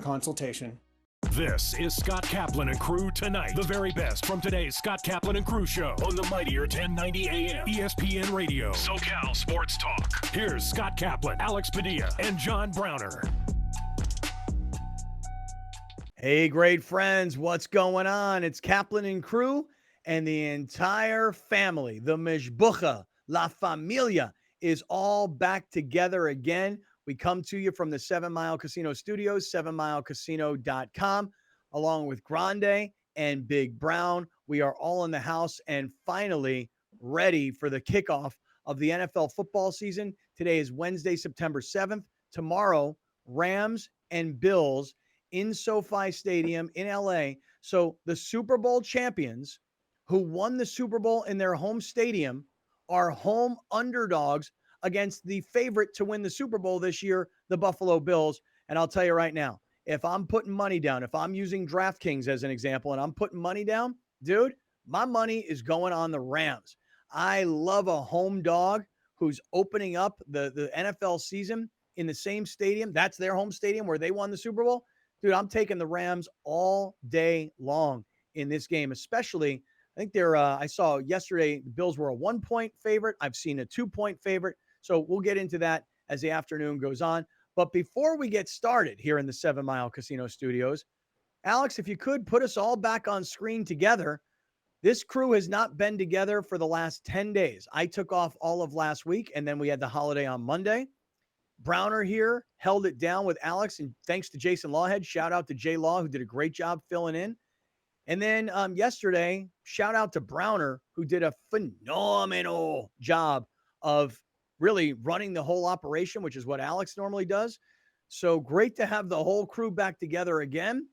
consultation. This is Scott Kaplan and Crew Tonight. The very best from today's Scott Kaplan and Crew show on the mightier 1090 AM ESPN Radio. SoCal Sports Talk. Here's Scott Kaplan, Alex Padilla, and John Browner. Hey, great friends. What's going on? It's Kaplan and Crew and the entire family. The Mishbucha, La Familia, is all back together again. We come to you from the 7 Mile Casino Studios, 7milecasino.com, along with Grande and Big Brown. We are all in the house and finally ready for the kickoff of the NFL football season. Today is Wednesday, September 7th. Tomorrow, Rams and Bills in SoFi Stadium in LA. So the Super Bowl champions who won the Super Bowl in their home stadium are home underdogs against the favorite to win the Super Bowl this year, the Buffalo Bills. And I'll tell you right now, if I'm putting money down, if I'm using DraftKings as an example and I'm putting money down, dude, my money is going on the Rams. I love a home dog who's opening up the NFL season in the same stadium. That's their home stadium where they won the Super Bowl. Dude, I'm taking the Rams all day long in this game, especially I think I saw yesterday the Bills were a 1-point favorite. I've seen a 2-point favorite. So we'll get into that as the afternoon goes on. But before we get started here in the 7 Mile Casino Studios, Alex, if you could put us all back on screen together. This crew has not been together for the last 10 days. I took off all of last week, and then we had the holiday on Monday. Browner here held it down with Alex, and thanks to Jason Lawhead. Shout out to Jay Law, who did a great job filling in. And then yesterday, shout out to Browner, who did a phenomenal job of really running the whole operation, which is what Alex normally does. So great to have the whole crew back together again.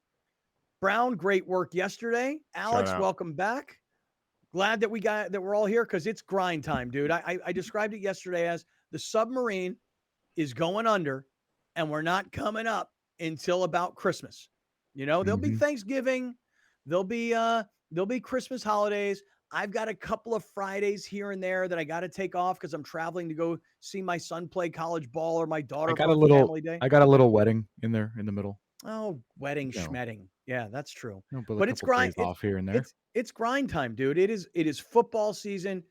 Brown, great work yesterday. Alex, welcome back. Glad that we're all here because it's grind time, dude. I described it yesterday as the submarine is going under and we're not coming up until about Christmas. You know, there'll be Thanksgiving, there'll be Christmas holidays. I've got a couple of Fridays here and there that I got to take off because I'm traveling to go see my son play college ball or my daughter for family day. I got a little wedding in there in the middle. Oh, wedding schmedding. Yeah, that's true. But it's grind off here and there. It's grind time, dude. It is football season.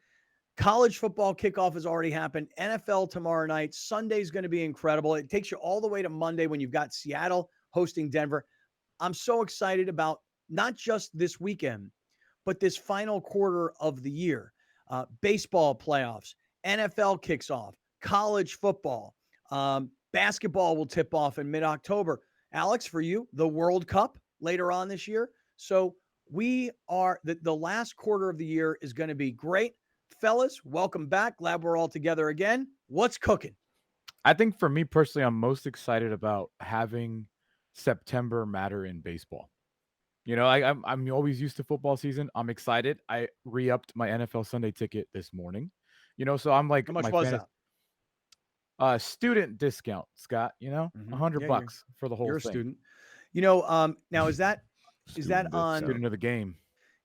College football kickoff has already happened. NFL tomorrow night. Sunday's going to be incredible. It takes you all the way to Monday when you've got Seattle hosting Denver. I'm so excited about not just this weekend, but this final quarter of the year. Baseball playoffs, NFL kicks off, college football, basketball will tip off in mid-October. Alex, for you, the World Cup later on this year. So we are the last quarter of the year is going to be great. Fellas, welcome back. Glad we're all together again. What's cooking? I think for me personally, I'm most excited about having September matter in baseball. You know, I'm always used to football season. I'm excited. I re-upped my NFL Sunday ticket this morning. You know, so I'm like, how much was that? Student discount, Scott. You know, $100 for the whole thing. You're a student. You know, now is that on student of the game?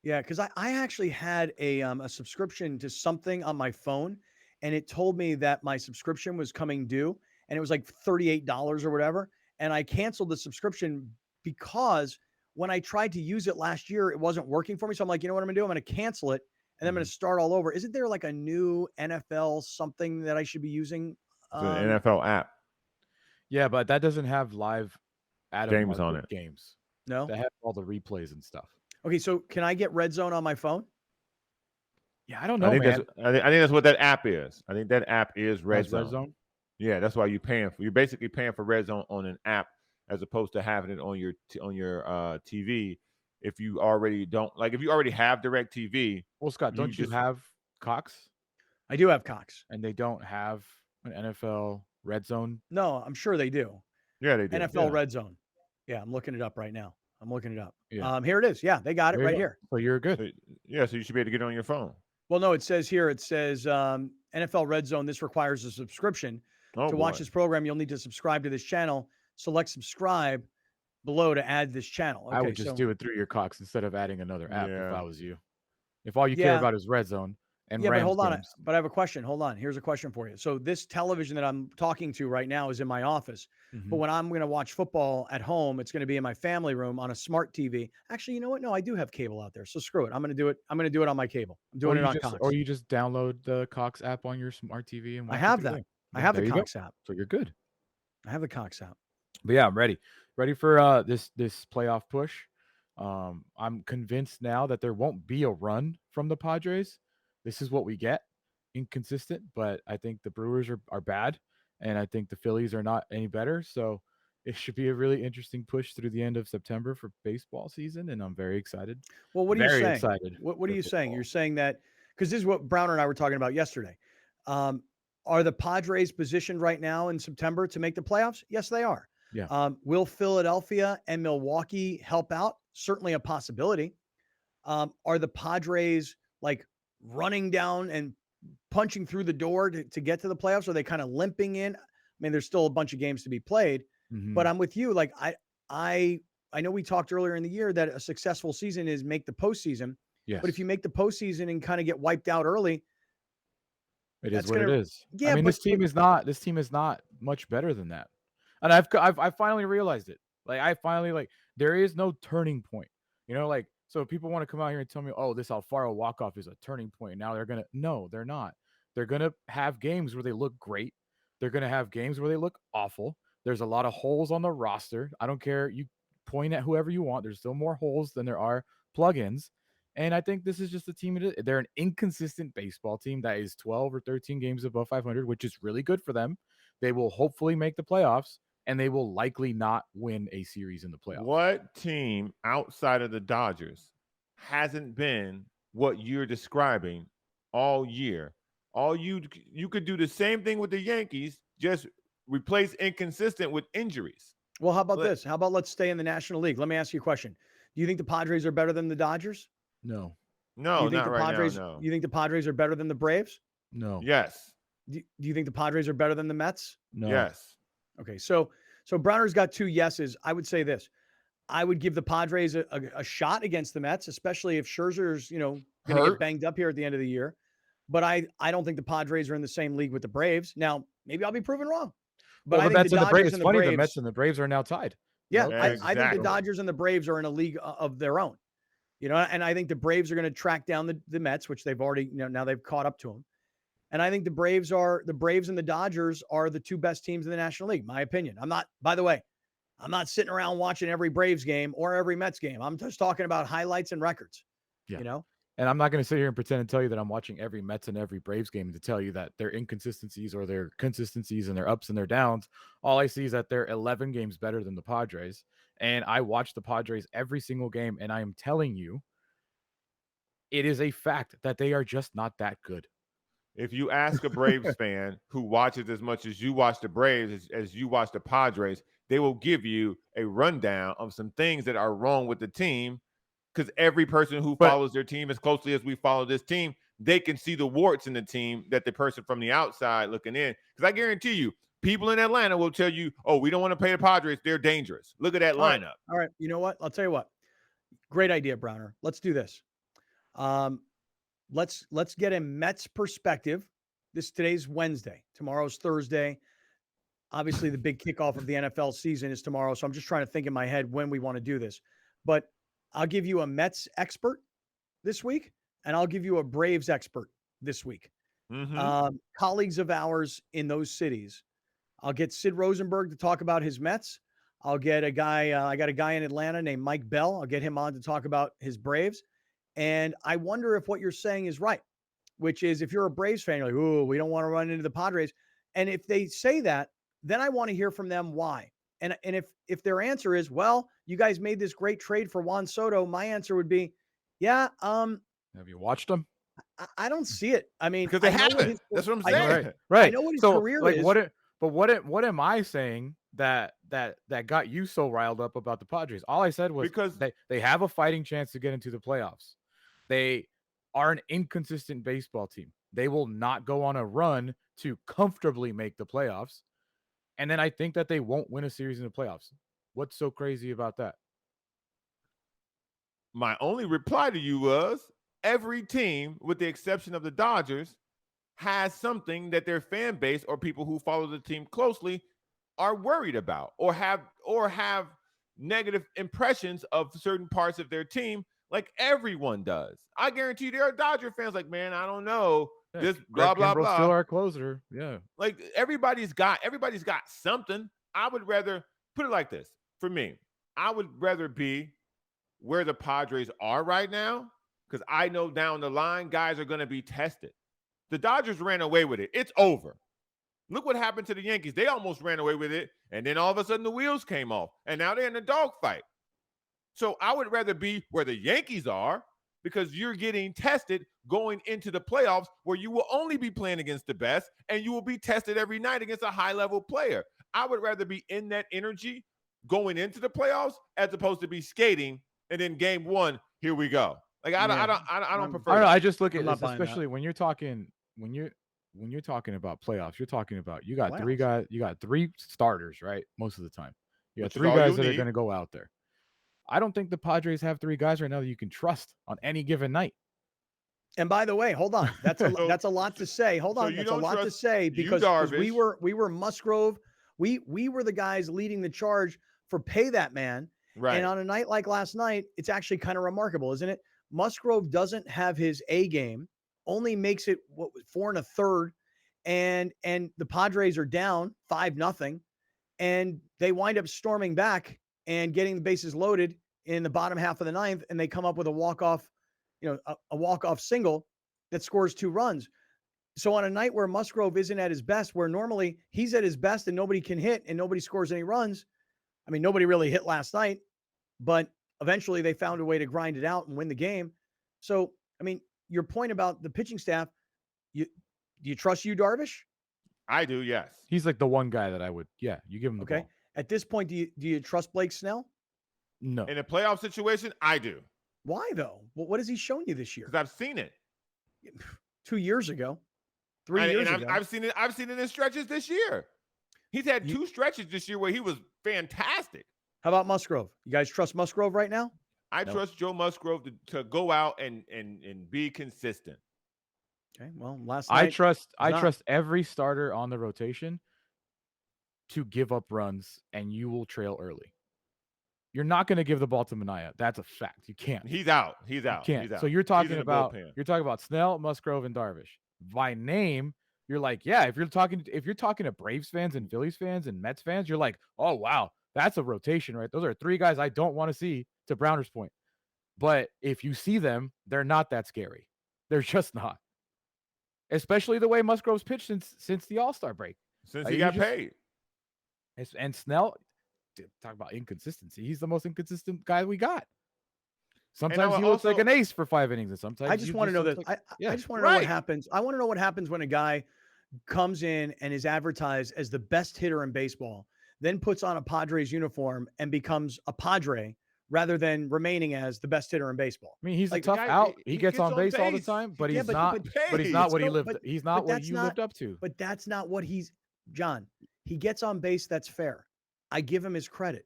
Yeah, because I actually had a subscription to something on my phone, and it told me that my subscription was coming due, and it was like $38 or whatever, and I canceled the subscription because when I tried to use it last year, it wasn't working for me. So I'm like, you know what I'm going to do? I'm going to cancel it, and I'm going to start all over. Isn't there like a new NFL something that I should be using? The NFL app. Yeah, but that doesn't have live games on it. Games. No? They have all the replays and stuff. Okay, so can I get Red Zone on my phone? Yeah, I don't know, I think man. I think that's what that app is. I think that app is Red Zone. Red Zone? Yeah, that's why you're paying for. You're basically paying for Red Zone on an app as opposed to having it on your TV. If you already don't like, if you already have DirecTV. Well, Scott, don't you have Cox? I do have Cox, and they don't have an NFL Red Zone. No, I'm sure they do. Yeah, they do. NFL Red Zone. Yeah, I'm looking it up right now. Yeah. Here it is. Yeah, they got it right here. So you're good. So you should be able to get it on your phone. Well, no, it says here, NFL Red Zone. This requires a subscription. To watch this program, you'll need to subscribe to this channel. Select subscribe below to add this channel. Okay, I would just do it through your Cox instead of adding another app if I was you. If all you care about is Red Zone and Yeah, but Rams hold on. games. But I have a question. Hold on. Here's a question for you. So this television that I'm talking to right now is in my office. But Mhm. when I'm going to watch football at home, it's going to be in my family room on a smart TV. Actually, you know what? No, I do have cable out there. So screw it. I'm going to do it. I'm going to do it on my cable. I'm doing it on Cox. Or you just download the Cox app on your smart TV and I watch it have through that. there. I Yeah, have the there you go. Cox app. So you're good. I have the Cox app. But yeah, I'm ready. Ready for this playoff push. I'm convinced now that there won't be a run from the Padres. This is what we get. Inconsistent, but I think the Brewers are bad, and I think the Phillies are not any better. So it should be a really interesting push through the end of September for baseball season, and I'm very excited. Well, what are you Very saying? excited. What are for you saying? football. You're saying that because this is what Browner and I were talking about yesterday. Are the Padres positioned right now in September to make the playoffs? Yes, they are. Yeah. Will Philadelphia and Milwaukee help out? Certainly a possibility. Are the Padres like running down and punching through the door to get to the playoffs? Are they kind of limping in? I mean, there's still a bunch of games to be played, but Mhm. I'm with you. Like I know we talked earlier in the year that a successful season is make the postseason. But if Yes. you make the postseason and kind of get wiped out early, It is that's what it gonna is. I yeah. mean, But this team is not much better than that. And I finally realized it. Like I finally like there is no turning point. You know, like so people want to come out here and tell me, "Oh, this Alfaro walk-off is a turning point." Now they're going to no, they're not. They're going to have games where they look great. They're going to have games where they look awful. There's a lot of holes on the roster. I don't care. You point at whoever you want. There's still more holes than there are plugins. And I think this is just a team. They're an inconsistent baseball team that is 12 or 13 games above 500, which is really good for them. They will hopefully make the playoffs, and they will likely not win a series in the playoffs. What team outside of the Dodgers hasn't been what you're describing all year? You could do the same thing with the Yankees, just replace inconsistent with injuries. well, how about But this? How about let's stay in the National League? Let me ask you a question. Do you think the Padres are better than the Dodgers? No, Do no, you think not the right now. Padres? No. You think the Padres are better than the Braves? no, Yes. Do you think the Padres are better than the Mets? no. Yes. Okay, so Browner's got two yeses. I would say this: I would give the Padres a shot against the Mets, especially if Scherzer's going to get Hurt. banged up here at the end of the year. But I don't think the Padres are in the same league with the Braves. Now maybe I'll be proven wrong, but Well, I the think Mets the and the Braves. Dodgers It's and the funny. The Braves. Mets and the Braves are now tied. Yeah, Okay. I think the Exactly. Dodgers and the Braves are in a league of their own. And I think the Braves are going to track down the Mets, which they've already now they've caught up to them. And I think the Braves and the Dodgers are the two best teams in the National League, my opinion. By the way, I'm not sitting around watching every Braves game or every Mets game. I'm just talking about highlights and records. Yeah. And I'm not going to sit here and pretend to tell you that I'm watching every Mets and every Braves game to tell you that their inconsistencies or their consistencies and their ups and their downs. All I see is that they're 11 games better than the Padres. And I watch the Padres every single game, and I am telling you, it is a fact that they are just not that good. If you ask a Braves fan who watches as much as you watch the Braves as you watch the Padres, they will give you a rundown of some things that are wrong with the team. Because every person who follows their team as closely as we follow this team, they can see the warts in the team that the person from the outside looking in. Because I guarantee you, people in Atlanta will tell you, "Oh, we don't want to pay the Padres; they're dangerous." Look at that lineup. All right. You know what? I'll tell you what. Great idea, Browner. Let's do this. Let's get a Mets perspective. Today's Wednesday. Tomorrow's Thursday. Obviously, the big kickoff of the NFL season is tomorrow. So I'm just trying to think in my head when we want to do this. But I'll give you a Mets expert this week, and I'll give you a Braves expert this week. Colleagues of ours in those cities. I'll get Sid Rosenberg to talk about his Mets. I'll get a guy. I got a guy in Atlanta named Mike Bell. I'll get him on to talk about his Braves. And I wonder if what you're saying is right, which is if you're a Braves fan, you're like, "Ooh, we don't want to run into the Padres." And if they say that, then I want to hear from them why. And if their answer is, "Well, you guys made this great trade for Juan Soto," my answer would be, "Yeah, Have you watched them? I don't see it. I mean, Because they I know what haven't. his, That's what I'm I know, saying. Right. I know what his So, career like, is. what am I saying that got you so riled up about the Padres? All I said was Because they have a fighting chance to get into the playoffs. They are an inconsistent baseball team. They will not go on a run to comfortably make the playoffs. And then I think that they won't win a series in the playoffs. What's so crazy about that? my only reply to you was, every team, with the exception of the Dodgers, has something that their fan base or people who follow the team closely are worried about or have negative impressions of certain parts of their team, like everyone does. I guarantee you there are Dodger fans like, man, I don't know. Yeah, This Greg blah blah Kimbrough's blah. still our closer. Yeah. Like everybody's got something. I would rather put it like this. For me, I would rather be where the Padres are right now, because I know down the line guys are going to be tested. The Dodgers ran away with it. It's over. Look what happened to the Yankees. They almost ran away with it, and then all of a sudden the wheels came off, and now they're in a dogfight. So I would rather be where the Yankees are, because you're getting tested going into the playoffs, where you will only be playing against the best, and you will be tested every night against a high-level player. I would rather be in that energy going into the playoffs as opposed to be skating and then game one, here we go. Like I don't prefer. I don't know. that. I just look at I'm not this, buying that. especially when you're talking about playoffs. You're talking about you got three Playoffs. guys, you got three starters, right? Most of the time, you got Which is three all guys you'll that are need. going to go out there. I don't think the Padres have three guys right now that you can trust on any given night. And by the way, hold on. That's a lot to say. Hold so on. you That's a don't lot to trust say you, because we Darvish. were Musgrove. We were the guys leading the charge for pay that man. Right. And on a night like last night, it's actually kind of remarkable, isn't it? Musgrove doesn't have his A game, only makes it 4 1/3, and the Padres are down 5-0, and they wind up storming back and getting the bases loaded in the bottom half of the ninth, and they come up with a walk-off, a walk-off single that scores 2 runs. So on a night where Musgrove isn't at his best, where normally he's at his best and nobody can hit and nobody scores any runs, I mean, nobody really hit last night, but eventually they found a way to grind it out and win the game. So, I mean, your point about the pitching staff, do you trust Yu Darvish? I do, yes. He's like the one guy that I would, you give him the ball. At this point, do you trust Blake Snell? No. In a playoff situation, I do. Why though? Well, what has he shown you this year? Because I've seen it. 2 years ago, 3 years ago. I've seen it. I've seen it in stretches this year. He's had 2 stretches this year where he was fantastic. How about Musgrove? You guys trust Musgrove right now? I trust Joe Musgrove to go out and be consistent. Okay. Well, last night I trust every starter on the rotation to give up runs, and you will trail early. You're not going to give the ball to Minaya. That's a fact. You can't. He's out. He's out. You can't. He's out. So you're talking about Snell, Musgrove, and Darvish. By name, you're like, yeah, if you're talking to Braves fans and Phillies fans and Mets fans, you're like, oh wow, that's a rotation, right? Those are 3 guys I don't want to see, to Browner's point. But if you see them, they're not that scary. They're just not. Especially the way Musgrove's pitched since the All-Star break. Since he got paid. And Snell, talk about inconsistency. He's the most inconsistent guy we got. Sometimes he looks like an ace for 5 innings, and sometimes I just want to know this. I just want to know what happens. I want to know what happens when a guy comes in and is advertised as the best hitter in baseball, then puts on a Padres uniform and becomes a Padre rather than remaining as the best hitter in baseball. I mean, he's a tough out. He gets on base all the time, but he's not. But he's not what he lived. He's not what you lived up to. But that's not what he's. John, he gets on base. That's fair. I give him his credit.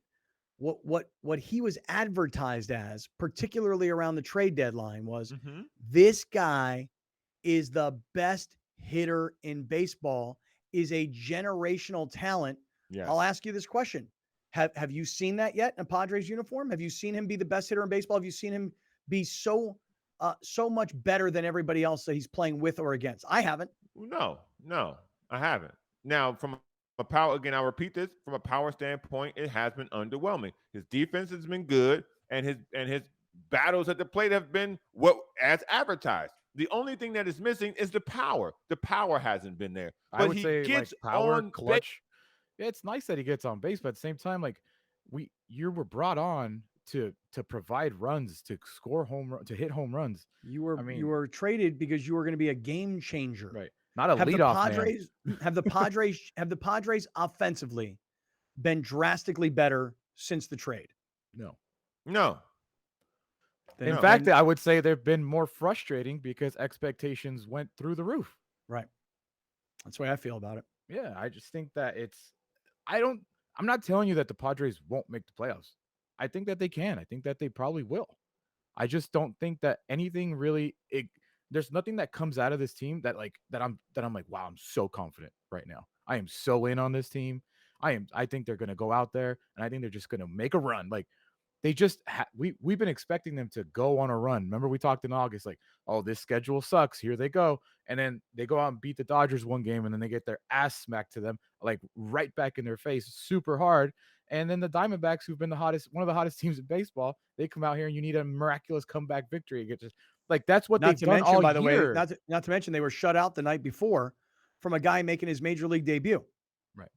What he was advertised as, particularly around the trade deadline, was this guy is the best hitter in baseball, is a generational talent. Yes. I'll ask you this question. Have you seen that yet in a Padres uniform? Have you seen him be the best hitter in baseball? Have you seen him be so much better than everybody else that he's playing with or against? I haven't. No, I haven't. Now, from a power, again, I'll repeat this, from a power standpoint, it has been underwhelming. His defense has been good, and his battles at the plate have been as advertised. The only thing that is missing is the power. The power hasn't been there. But I would say gets power, on clutch. Yeah, it's nice that he gets on base, but at the same time, you were brought on to provide runs, to score to hit home runs. You were traded because you were going to be a game changer, right? Not a leadoff man. Have the Padres offensively been drastically better since the trade? No. In fact, I would say they've been more frustrating because expectations went through the roof. Right. That's the way I feel about it. Yeah, I just think that I'm not telling you that the Padres won't make the playoffs. I think that they can. I think that they probably will. I just don't think that anything really. There's nothing that comes out of this team that I'm like, wow, I'm so confident right now. I am so in on this team. I think they're gonna go out there and I think they're just gonna make a run. Like they just we've been expecting them to go on a run. Remember we talked in August, like, oh, this schedule sucks. Here they go. And then they go out and beat the Dodgers one game, and then they get their ass smacked to them, like right back in their face, super hard. And then the Diamondbacks, who've been one of the hottest teams in baseball, they come out here and you need a miraculous comeback victory against. Like that's what they've done all by the year. way, not to mention they were shut out the night before from a guy making his major league debut. Right.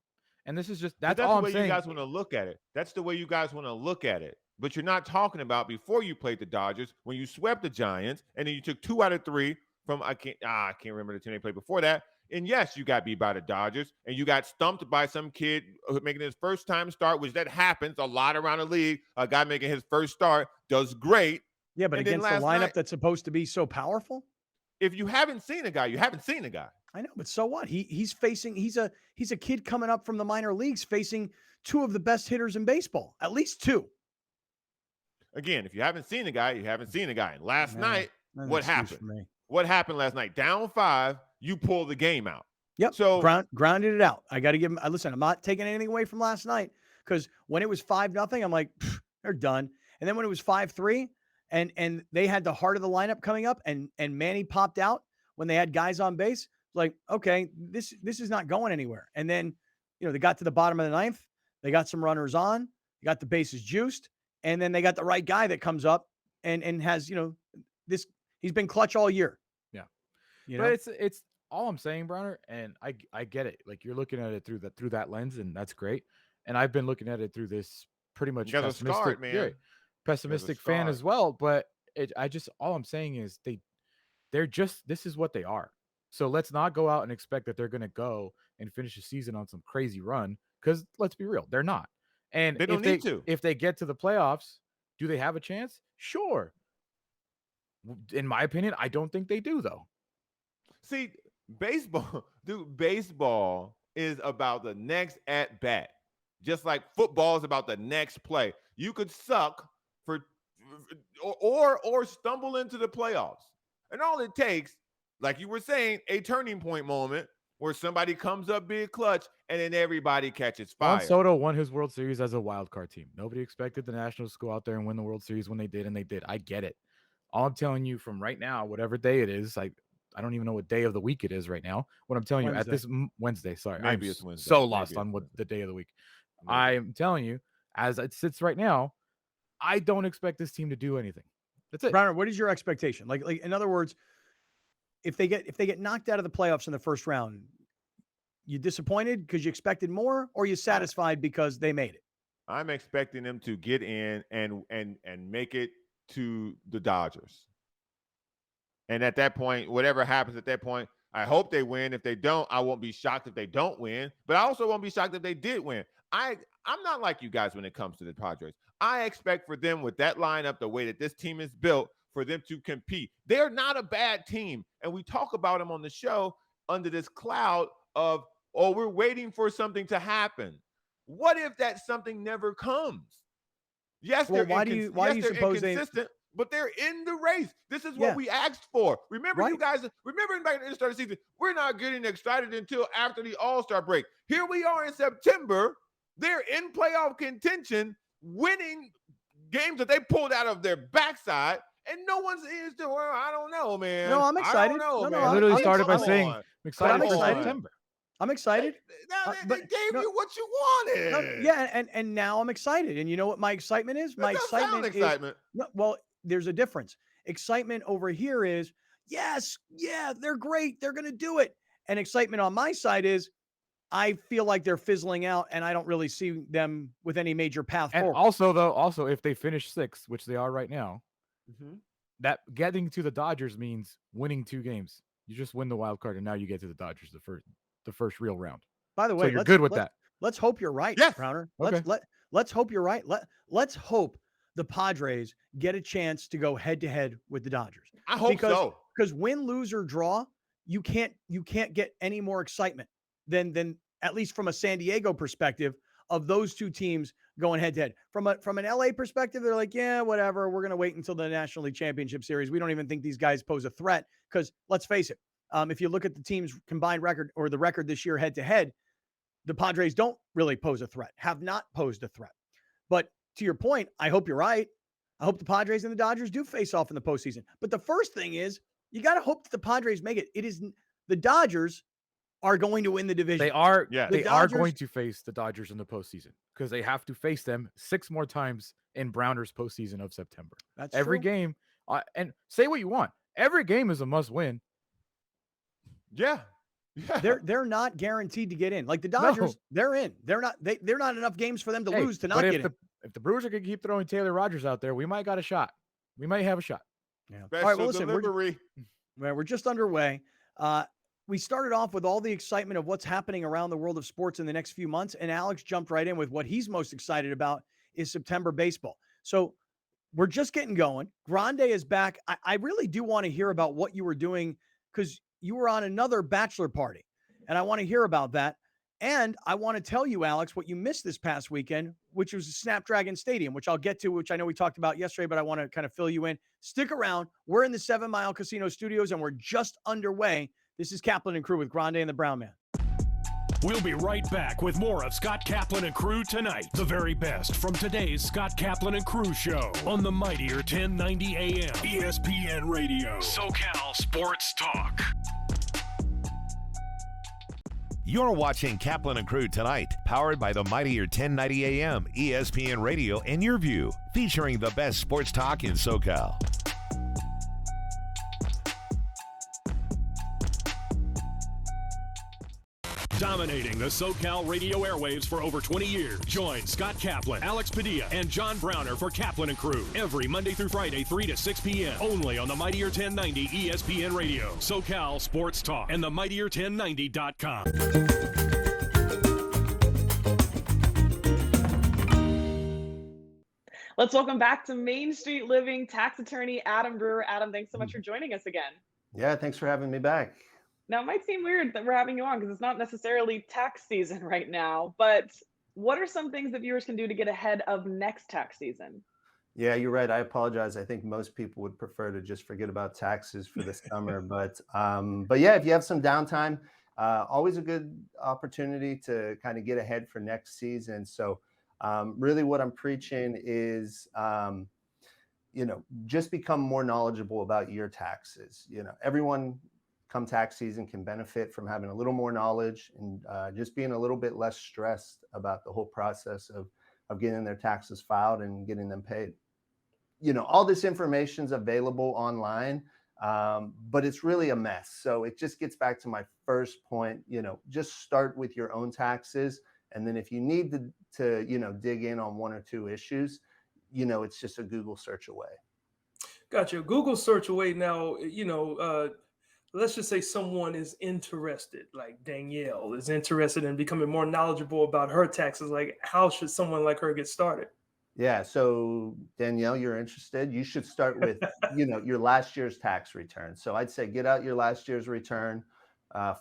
And this is just that's all the way I'm saying. You guys want to look at it. That's the way you guys want to look at it. But you're not talking about before you played the Dodgers when you swept the Giants and then you took 2 out of 3 from I can't remember the team they played before that. And yes, you got beat by the Dodgers and you got stumped by some kid making his first time start, which that happens a lot around the league. A guy making his first start does great. Yeah, but against the lineup that's supposed to be so powerful. If you haven't seen a guy, you haven't seen a guy. I know, but so what? He's a kid coming up from the minor leagues facing 2 of the best hitters in baseball, at least 2. Again, if you haven't seen a guy, you haven't seen a guy. And last night, what happened? What happened last night? Down 5, you pull the game out. Yep. So grounded it out. I got to give him. Listen, I'm not taking anything away from last night because when it was 5-0, I'm like, they're done. And then when it was 5-3, and they had the heart of the lineup coming up, and Manny popped out when they had guys on base. Like, okay, this is not going anywhere. And then, they got to the bottom of the 9th. They got some runners on. They got the bases juiced. And then they got the right guy that comes up and has, this, he's been clutch all year. Yeah. But it's all I'm saying, Browner, and I get it. Like you're looking at it through that lens, and that's great. And I've been looking at it through this pretty much pessimistic fan as well. But all I'm saying is they're just, this is what they are. So let's not go out and expect that they're going to go and finish the season on some crazy run, because let's be real, they're not. And they don't need to. If they get to the playoffs, do they have a chance? Sure. In my opinion, I don't think they do, though. See, baseball is about the next at bat, just like football is about the next play. You could suck or stumble into the playoffs, and all it takes, like you were saying, a turning point moment where somebody comes up big clutch and then everybody catches fire. Juan Soto won his World Series as a wild card team. Nobody expected the Nationals to go out there and win the World Series when they did, and they did. I get it. All I'm telling you from right now, whatever day it is, I don't even know what day of the week it is right now. What I'm telling you at this Wednesday, sorry, maybe it's Wednesday. So lost on what the day of the week. Maybe. I'm telling you, as it sits right now, I don't expect this team to do anything. That's it. Browner, what is your expectation? Like in other words, if they get knocked out of the playoffs in the first round, you disappointed because you expected more, or you satisfied because they made it? I'm expecting them to get in and make it to the Dodgers. And at that point, whatever happens at that point, I hope they win. If they don't, I won't be shocked if they don't win. But I also won't be shocked if they did win. I'm not like you guys when it comes to the Padres. I expect for them, with that lineup, the way that this team is built, for them to compete. They're not a bad team. And we talk about them on the show under this cloud of, oh, we're waiting for something to happen. What if that something never comes? Yes, well, why do you suppose inconsistent, but they're in the race. This is what we asked for. Remember, you guys, back in the start of the season, we're not getting excited until after the All-Star break. Here we are in September. They're in playoff contention, winning games that they pulled out of their backside, and no one's still, well, I don't know, man. No, I'm excited. I don't know, man. I literally started by saying I'm excited for September. I'm excited. They gave you what you wanted. And now I'm excited. And you know what my excitement is? My excitement is well, there's a difference. Excitement over here is, yes, yeah, they're great. They're going to do it. And excitement on my side is, I feel like they're fizzling out, and I don't really see them with any major path forward. Also, if they finish 6th, which they are right now, that getting to the Dodgers means winning 2 games. You just win the wild card, and now you get to the Dodgers the first real round. By the way, so you're good with that. Let's hope you're right, yes. Browner. Okay. Let's hope you're right. Let's hope the Padres get a chance to go head to head with the Dodgers. I hope so. Because win, lose, or draw, you can't get any more excitement than at least from a San Diego perspective of those 2 teams going head to head. From an LA perspective, they're like, yeah, whatever. We're going to wait until the National League Championship Series. We don't even think these guys pose a threat because let's face it, if you look at the team's combined record or the record this year head to head, the Padres don't really pose a threat, have not posed a threat. But to your point, I hope you're right. I hope the Padres and the Dodgers do face off in the postseason. But the first thing is you got to hope that the Padres make it. It is the Dodgers are going to win the division. They are. Yeah. They are going to face the Dodgers in the postseason because they have to face them 6 more times in Browner's postseason of September. That's every true. game. And say what you want. Every game is a must win. Yeah. They're not guaranteed to get in. Like the Dodgers, they're in. They're not enough games for them to lose to not get in. If the Brewers are going to keep throwing Taylor Rogers out there, we might got a shot. We might have a shot. Yeah. Special all right. Well, listen, delivery. we're just underway. We started off with all the excitement of what's happening around the world of sports in the next few months, and Alex jumped right in with what he's most excited about is September baseball. So we're just getting going. Grande is back. I really do want to hear about what you were doing because you were on another bachelor party, and I want to hear about that. And I want to tell you, Alex, what you missed this past weekend, which was Snapdragon Stadium, which I'll get to, which I know we talked about yesterday, but I want to kind of fill you in. Stick around. We're in the 7 Mile Casino Studios, and we're just underway. This is Kaplan and Crew with Grande and the Brown Man. We'll be right back with more of Scott Kaplan and Crew tonight. The very best from today's Scott Kaplan and Crew show on the mightier 1090 AM ESPN Radio. SoCal Sports Talk. You're watching Kaplan and Crew tonight, powered by the mightier 1090 AM ESPN Radio and Your View, featuring the best sports talk in SoCal. Dominating the SoCal radio airwaves for over 20 years. Join Scott Kaplan, Alex Padilla, and John Browner for Kaplan and Crew every Monday through Friday, 3 to 6 p.m. only on the mightier 1090 ESPN Radio, SoCal Sports Talk, and the mightier1090.com. Let's welcome back to Main Street Living tax attorney Adam Brewer. Adam, thanks so much for joining us again. Yeah, thanks for having me back. Now, it might seem weird that we're having you on because it's not necessarily tax season right now, but what are some things that viewers can do to get ahead of next tax season? Yeah, you're right. I apologize. I think most people would prefer to just forget about taxes for the summer, but yeah, if you have some downtime, always a good opportunity to kind of get ahead for next season. So really what I'm preaching is, just become more knowledgeable about your taxes. Everyone come tax season can benefit from having a little more knowledge and just being a little bit less stressed about the whole process of getting their taxes filed and getting them paid. All this information is available online, but it's really a mess. So it just gets back to my first point, just start with your own taxes. And then if you need to dig in on 1 or 2 issues, it's just a Google search away. Gotcha. Google search away. Now, let's just say someone is interested, like Danielle is interested in becoming more knowledgeable about her taxes. Like, how should someone like her get started? Yeah. So Danielle, you're interested. You should start with, your last year's tax return. So I'd say get out your last year's return.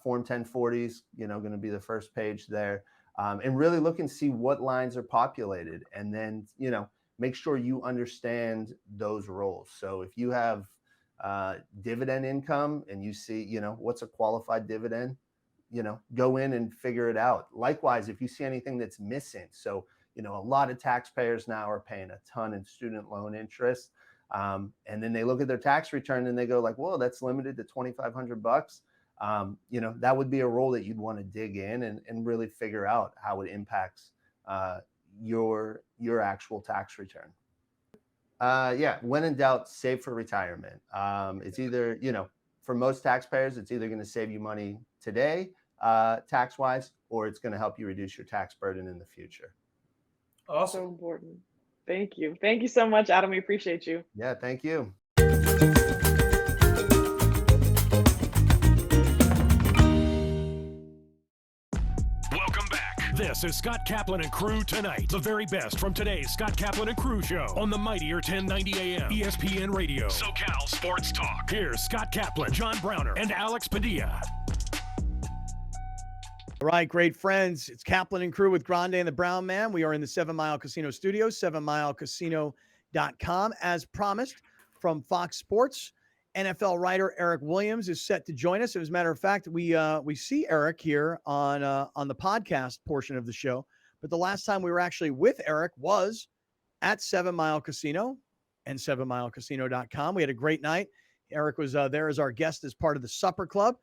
Form 1040s, going to be the first page there. And really look and see what lines are populated. And then, make sure you understand those roles. So if you have dividend income and you see, what's a qualified dividend, go in and figure it out. Likewise, if you see anything that's missing. So, a lot of taxpayers now are paying a ton in student loan interest. And then they look at their tax return and they go like, whoa, that's limited to $2,500. That would be a role that you'd want to dig in and really figure out how it impacts your actual tax return. When in doubt, save for retirement. It's either, for most taxpayers, it's either going to save you money today, tax-wise, or it's going to help you reduce your tax burden in the future. Awesome. So important. Thank you. Thank you so much, Adam. We appreciate you. Yeah, thank you. Welcome back. This is Scott Kaplan and Crew tonight. The very best from today's Scott Kaplan and Crew show on the mightier 1090 AM ESPN Radio, SoCal Sports Talk. Here's Scott Kaplan, John Browner, and Alex Padilla. All right, great friends. It's Kaplan and Crew with Grande and the Brown Man. We are in the 7 Mile Casino Studios, 7milecasino.com. As promised, from Fox Sports, NFL writer Eric Williams is set to join us. As a matter of fact, we see Eric here on the podcast portion of the show. But the last time we were actually with Eric was at 7 Mile Casino and 7milecasino.com. We had a great night. Eric was there as our guest as part of the Supper Club.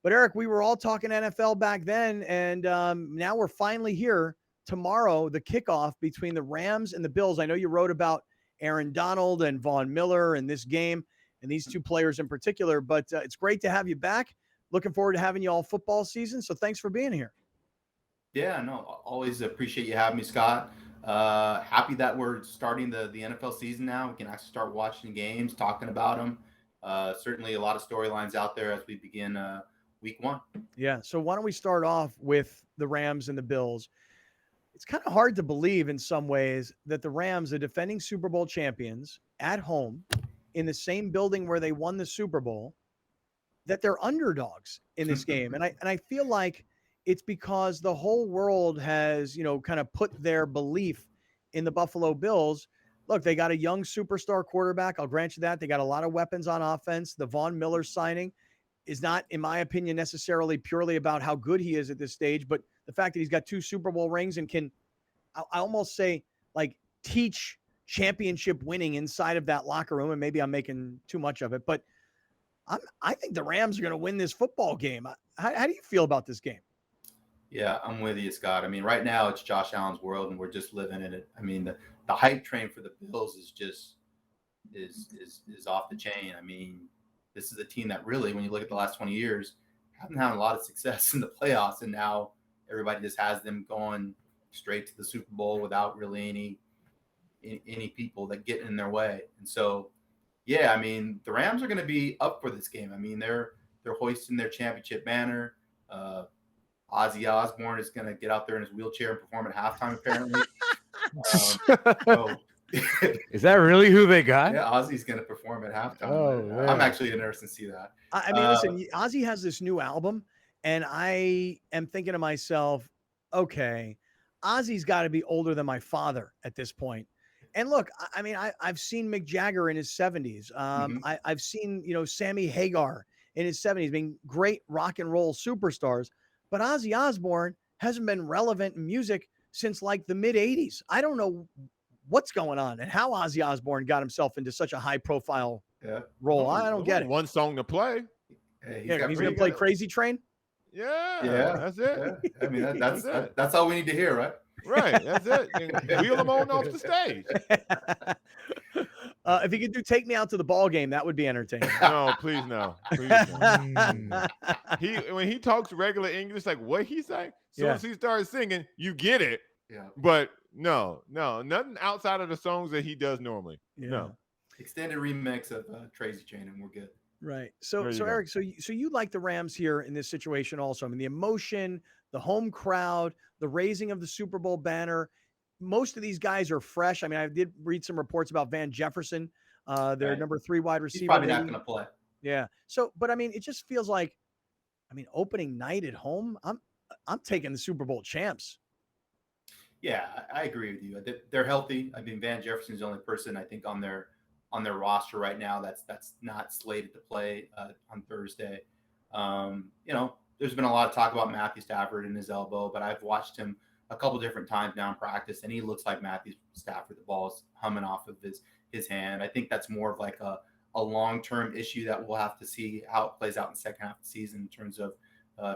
But, Eric, we were all talking NFL back then, and now we're finally here tomorrow, the kickoff between the Rams and the Bills. I know you wrote about Aaron Donald and Von Miller and this game and these two players in particular, but it's great to have you back. Looking forward to having you all football season, so thanks for being here. Yeah, no, always appreciate you having me, Scott. Happy that we're starting the NFL season now. We can actually start watching games, talking about them. Certainly a lot of storylines out there as we begin week 1. Yeah. So why don't we start off with the Rams and the Bills? It's kind of hard to believe in some ways that the Rams, the defending Super Bowl champions at home in the same building where they won the Super Bowl, that they're underdogs in this game. And I feel like it's because the whole world has, kind of put their belief in the Buffalo Bills. Look, they got a young superstar quarterback. I'll grant you that. They got a lot of weapons on offense. The Von Miller signing is not, in my opinion, necessarily purely about how good he is at this stage, but the fact that he's got 2 Super Bowl rings and can, I almost say, like, teach championship winning inside of that locker room. And maybe I'm making too much of it, but I think the Rams are going to win this football game. How do you feel about this game? Yeah, I'm with you, Scott. I mean, right now it's Josh Allen's world, and we're just living in it. I mean, the hype train for the Bills is just is off the chain. I mean, this is a team that really, when you look at the last 20 years, haven't had a lot of success in the playoffs, and now everybody just has them going straight to the Super Bowl without really any people that get in their way. And so, yeah, I mean, the Rams are going to be up for this game. I mean, they're hoisting their championship banner. Ozzy Osbourne is going to get out there in his wheelchair and perform at halftime, apparently. Is that really who they got? Yeah, Ozzy's going to perform at halftime. Oh, I'm actually interested to see that. I mean, listen, Ozzy has this new album, and I am thinking to myself, okay, Ozzy's got to be older than my father at this point. And look, I mean, I've seen Mick Jagger in his 70s. I've seen, Sammy Hagar in his 70s being great rock and roll superstars. But Ozzy Osbourne hasn't been relevant in music since like the mid 80s. I don't know what's going on and how Ozzy Osbourne got himself into such a high profile role. I don't get it. One song to play. Hey, he's going to play Crazy Train. Yeah, that's it. Yeah. I mean, that's all we need to hear, right? Right, that's it. And wheel them on off the stage. If he could do "Take Me Out to the Ball Game," that would be entertaining. No, please no. Please no. When he talks regular English, like what he say, soon as he starts singing, you get it. Yeah. But no, nothing outside of the songs that he does normally. Yeah. No. Extended remix of Crazy Train, and we're good. Right. So Eric, so you like the Rams here in this situation also. I mean, the emotion, the home crowd, the raising of the Super Bowl banner. Most of these guys are fresh. I mean, I did read some reports about Van Jefferson, their number 3 wide receiver. He's probably not going to play. Yeah. So, but I mean, it just feels like, opening night at home, I'm taking the Super Bowl champs. Yeah, I agree with you. They're healthy. I mean, Van Jefferson's the only person I think on their roster right now that's not slated to play on Thursday. There's been a lot of talk about Matthew Stafford and his elbow, but I've watched him a couple different times now in practice, and he looks like Matthew Stafford. The ball is humming off of his hand. I think that's more of like a long-term issue that we'll have to see how it plays out in the second half of the season in terms of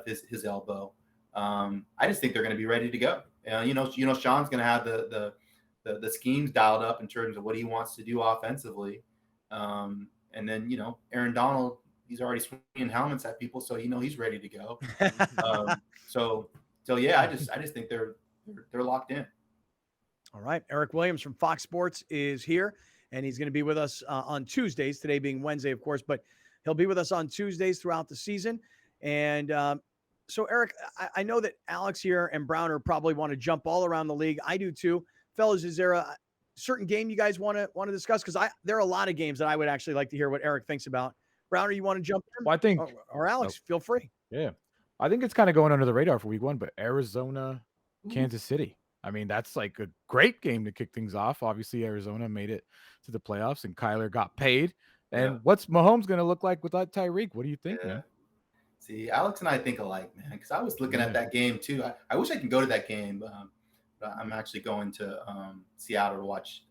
his elbow. I just think they're going to be ready to go. Sean's going to have the schemes dialed up in terms of what he wants to do offensively. And then, Aaron Donald, he's already swinging helmets at people, so he's ready to go. So yeah, I just think they're locked in. All right. Eric Williams from Fox Sports is here, and he's going to be with us on Tuesdays, today being Wednesday, of course, but he'll be with us on Tuesdays throughout the season. And so, Eric, I know that Alex here and Browner probably want to jump all around the league. I do too. Fellas, is there a certain game you guys want to discuss? Because there are a lot of games that I would actually like to hear what Eric thinks about. Browner, you want to jump in? Well, I think, or Alex, feel free. Yeah. I think it's kind of going under the radar for week 1, but Arizona, Ooh. Kansas City. I mean, that's like a great game to kick things off. Obviously, Arizona made it to the playoffs, and Kyler got paid. And Yeah. what's Mahomes going to look like without Tyreek? What do you think, Yeah. man? See, Alex and I think alike, man, because I was looking Yeah. at that game too. I wish I could go to that game, but I'm actually going to Seattle to watch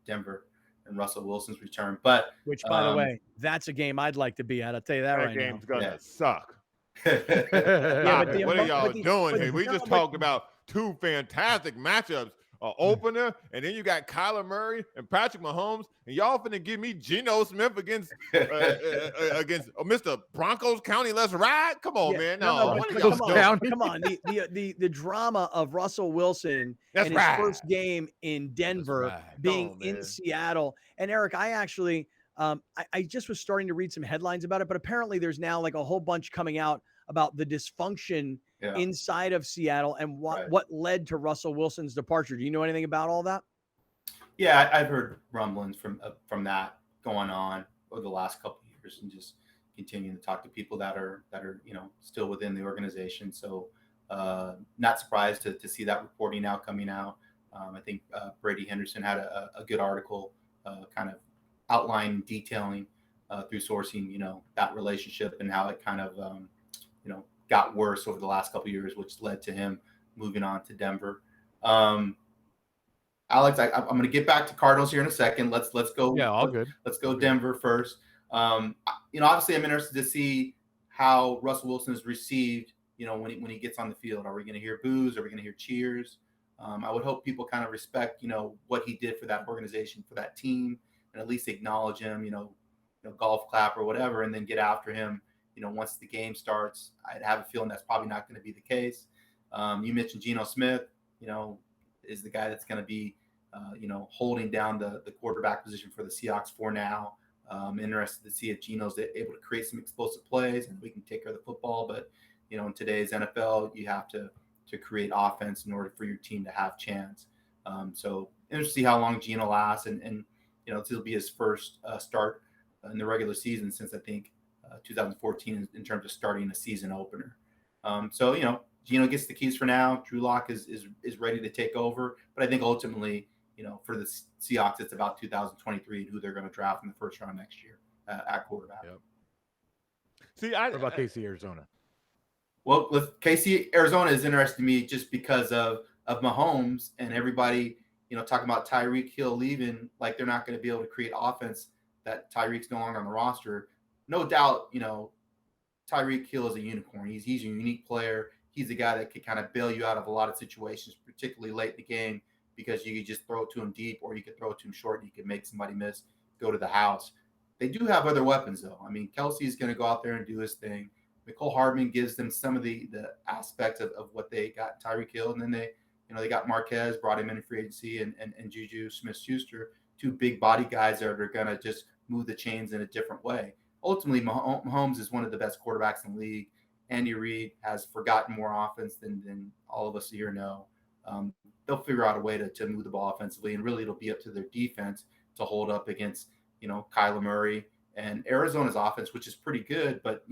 Denver and Russell Wilson's return. But Which, by the way, that's a game I'd like to be at. I'll tell you that That right now. game's gonna Yeah. suck. Yeah, Stop but it. the What are emo- y'all but the- doing but here? We no, just but- talked about two fantastic matchups. Opener, and then you got Kyler Murray and Patrick Mahomes, and y'all finna give me Geno Smith against Mr. Broncos County. Let's ride. Come on, Yeah, man. no, No, but what are come y'all on, doing? County. come on. The drama of Russell Wilson That's and his right. first game in Denver right. being Come on, in man. Seattle. And Eric, I actually I just was starting to read some headlines about it, but apparently there's now like a whole bunch coming out about the dysfunction Yeah. inside of Seattle and Right. what led to Russell Wilson's departure. Do you know anything about all that? Yeah, I've heard rumblings from that going on over the last couple of years, and just continuing to talk to people that are still within the organization. So not surprised to see that reporting now coming out. I think Brady Henderson had a good article kind of outlining, detailing through sourcing, that relationship and how it kind of got worse over the last couple of years, which led to him moving on to Denver. Alex, I'm going to get back to Cardinals here in a second. Let's go. Yeah, all good. Let's go Denver first. Obviously, I'm interested to see how Russell Wilson is received. When he gets on the field, are we going to hear boos? Are we going to hear cheers? I would hope people kind of respect, what he did for that organization, for that team, and at least acknowledge him. Golf clap or whatever, and then get after him. Once the game starts, I'd have a feeling that's probably not going to be the case. You mentioned Geno Smith. Is the guy that's going to be holding down the quarterback position for the Seahawks for now. Interested to see if Geno's able to create some explosive plays and we can take care of the football. But, in today's NFL, you have to create offense in order for your team to have chance. So interested to see how long Geno lasts. And this will be his first start in the regular season since I think 2014 in terms of starting a season opener. Geno gets the keys for now. Drew Lock is ready to take over. But I think ultimately, for the Seahawks, it's about 2023 and who they're going to draft in the first round next year at quarterback. Yep. See, What about KC, Arizona? Well, with KC, Arizona is interesting to me just because of Mahomes and everybody, talking about Tyreek Hill leaving, like they're not going to be able to create offense, that Tyreek's no longer on the roster. No doubt, Tyreek Hill is a unicorn. He's a unique player. He's a guy that could kind of bail you out of a lot of situations, particularly late in the game, because you could just throw it to him deep or you could throw it to him short and you could make somebody miss, go to the house. They do have other weapons, though. I mean, Kelsey's going to go out there and do his thing. Mecole Hardman gives them some of the aspects of what they got Tyreek Hill. And then they got Marquez, brought him in free agency, and Juju Smith-Schuster, two big body guys that are going to just move the chains in a different way. Ultimately, Mahomes is one of the best quarterbacks in the league. Andy Reid has forgotten more offense than all of us here know. They'll figure out a way to move the ball offensively, and really it'll be up to their defense to hold up against, Kyler Murray and Arizona's offense, which is pretty good, but,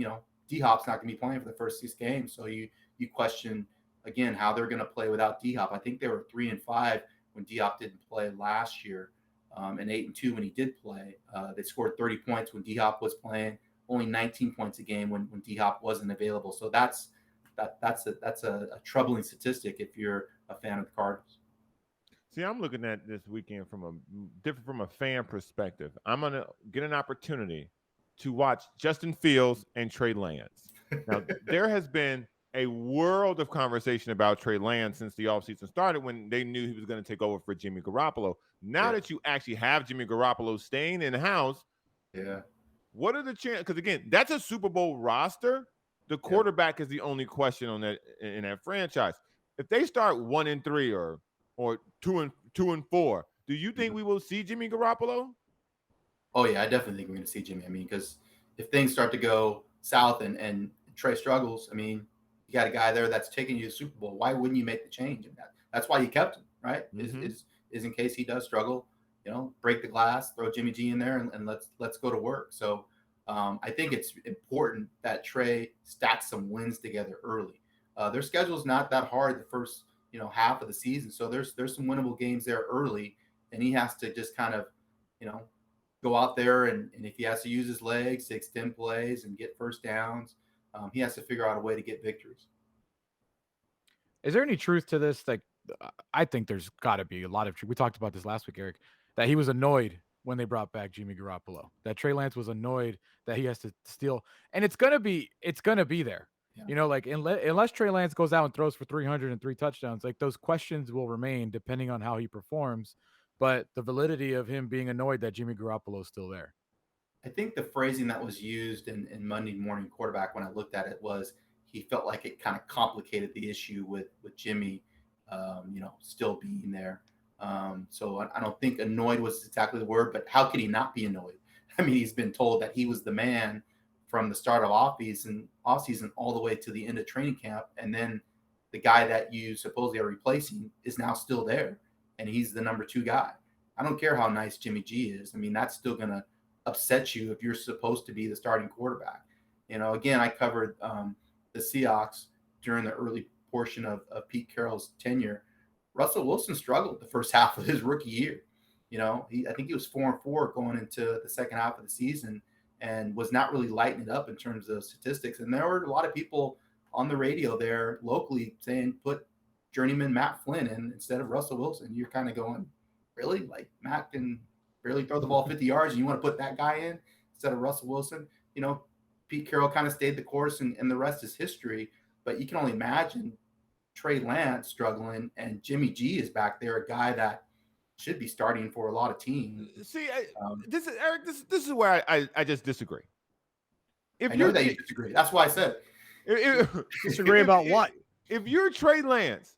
D-Hop's not going to be playing for the first 6 games. So you question, again, how they're going to play without D-Hop. I think they were 3-5 when D-Hop didn't play last year, and 8-2 when he did play. They scored 30 points when D-Hop was playing, only 19 points a game when D-Hop wasn't available. So that's a troubling statistic if you're a fan of the Cardinals. See, I'm looking at this weekend from a fan perspective. I'm gonna get an opportunity to watch Justin Fields and Trey Lance. Now, there has been a world of conversation about Trey Lance since the offseason started when they knew he was going to take over for Jimmy Garoppolo. Now that you actually have Jimmy Garoppolo staying in-house, what are the chances? Because, again, that's a Super Bowl roster. The quarterback is the only question on that in that franchise. If they start 1-3 or 2-4, do you think we will see Jimmy Garoppolo? Oh, yeah, I definitely think we're going to see Jimmy. I mean, because if things start to go south and Trey struggles, I mean, you got a guy there that's taking you to the Super Bowl. Why wouldn't you make the change in that? That's why you kept him, right? Mm-hmm. Is in case he does struggle, break the glass, throw Jimmy G in there, and let's go to work. So I think it's important that Trey stacks some wins together early. Their schedule is not that hard the first half of the season, so there's some winnable games there early, and he has to just kind of go out there and if he has to use his legs, extend plays and get first downs, he has to figure out a way to get victories. Is there any truth to this? Like, I think there's got to be a lot of truth. We talked about this last week, Eric, that he was annoyed when they brought back Jimmy Garoppolo. That Trey Lance was annoyed that he has to steal, and it's gonna be there. Yeah. Like unless Trey Lance goes out and throws for 303 touchdowns, like those questions will remain depending on how he performs. But the validity of him being annoyed that Jimmy Garoppolo is still there. I think the phrasing that was used in Monday Morning Quarterback when I looked at it was he felt like it kind of complicated the issue with Jimmy, still being there. So I don't think annoyed was exactly the word, but how could he not be annoyed? I mean, he's been told that he was the man from the start of offseason all the way to the end of training camp, and then the guy that you supposedly are replacing is now still there, and he's the number 2 guy. I don't care how nice Jimmy G is. I mean, that's still going to upset you if you're supposed to be the starting quarterback. Again, I covered the Seahawks during the early portion of Pete Carroll's tenure. Russell Wilson struggled the first half of his rookie year. I think he was 4-4 going into the second half of the season and was not really lighting it up in terms of statistics. And there were a lot of people on the radio there locally saying, put journeyman Matt Flynn in instead of Russell Wilson. You're kind of going, really? Like, Matt can barely throw the ball 50 yards and you want to put that guy in instead of Russell Wilson? Pete Carroll kind of stayed the course and the rest is history. But you can only imagine Trey Lance struggling and Jimmy G is back there, a guy that should be starting for a lot of teams. See, this is Eric. This is where I just disagree. I know that you disagree. That's why I said disagree about what? If you're Trey Lance,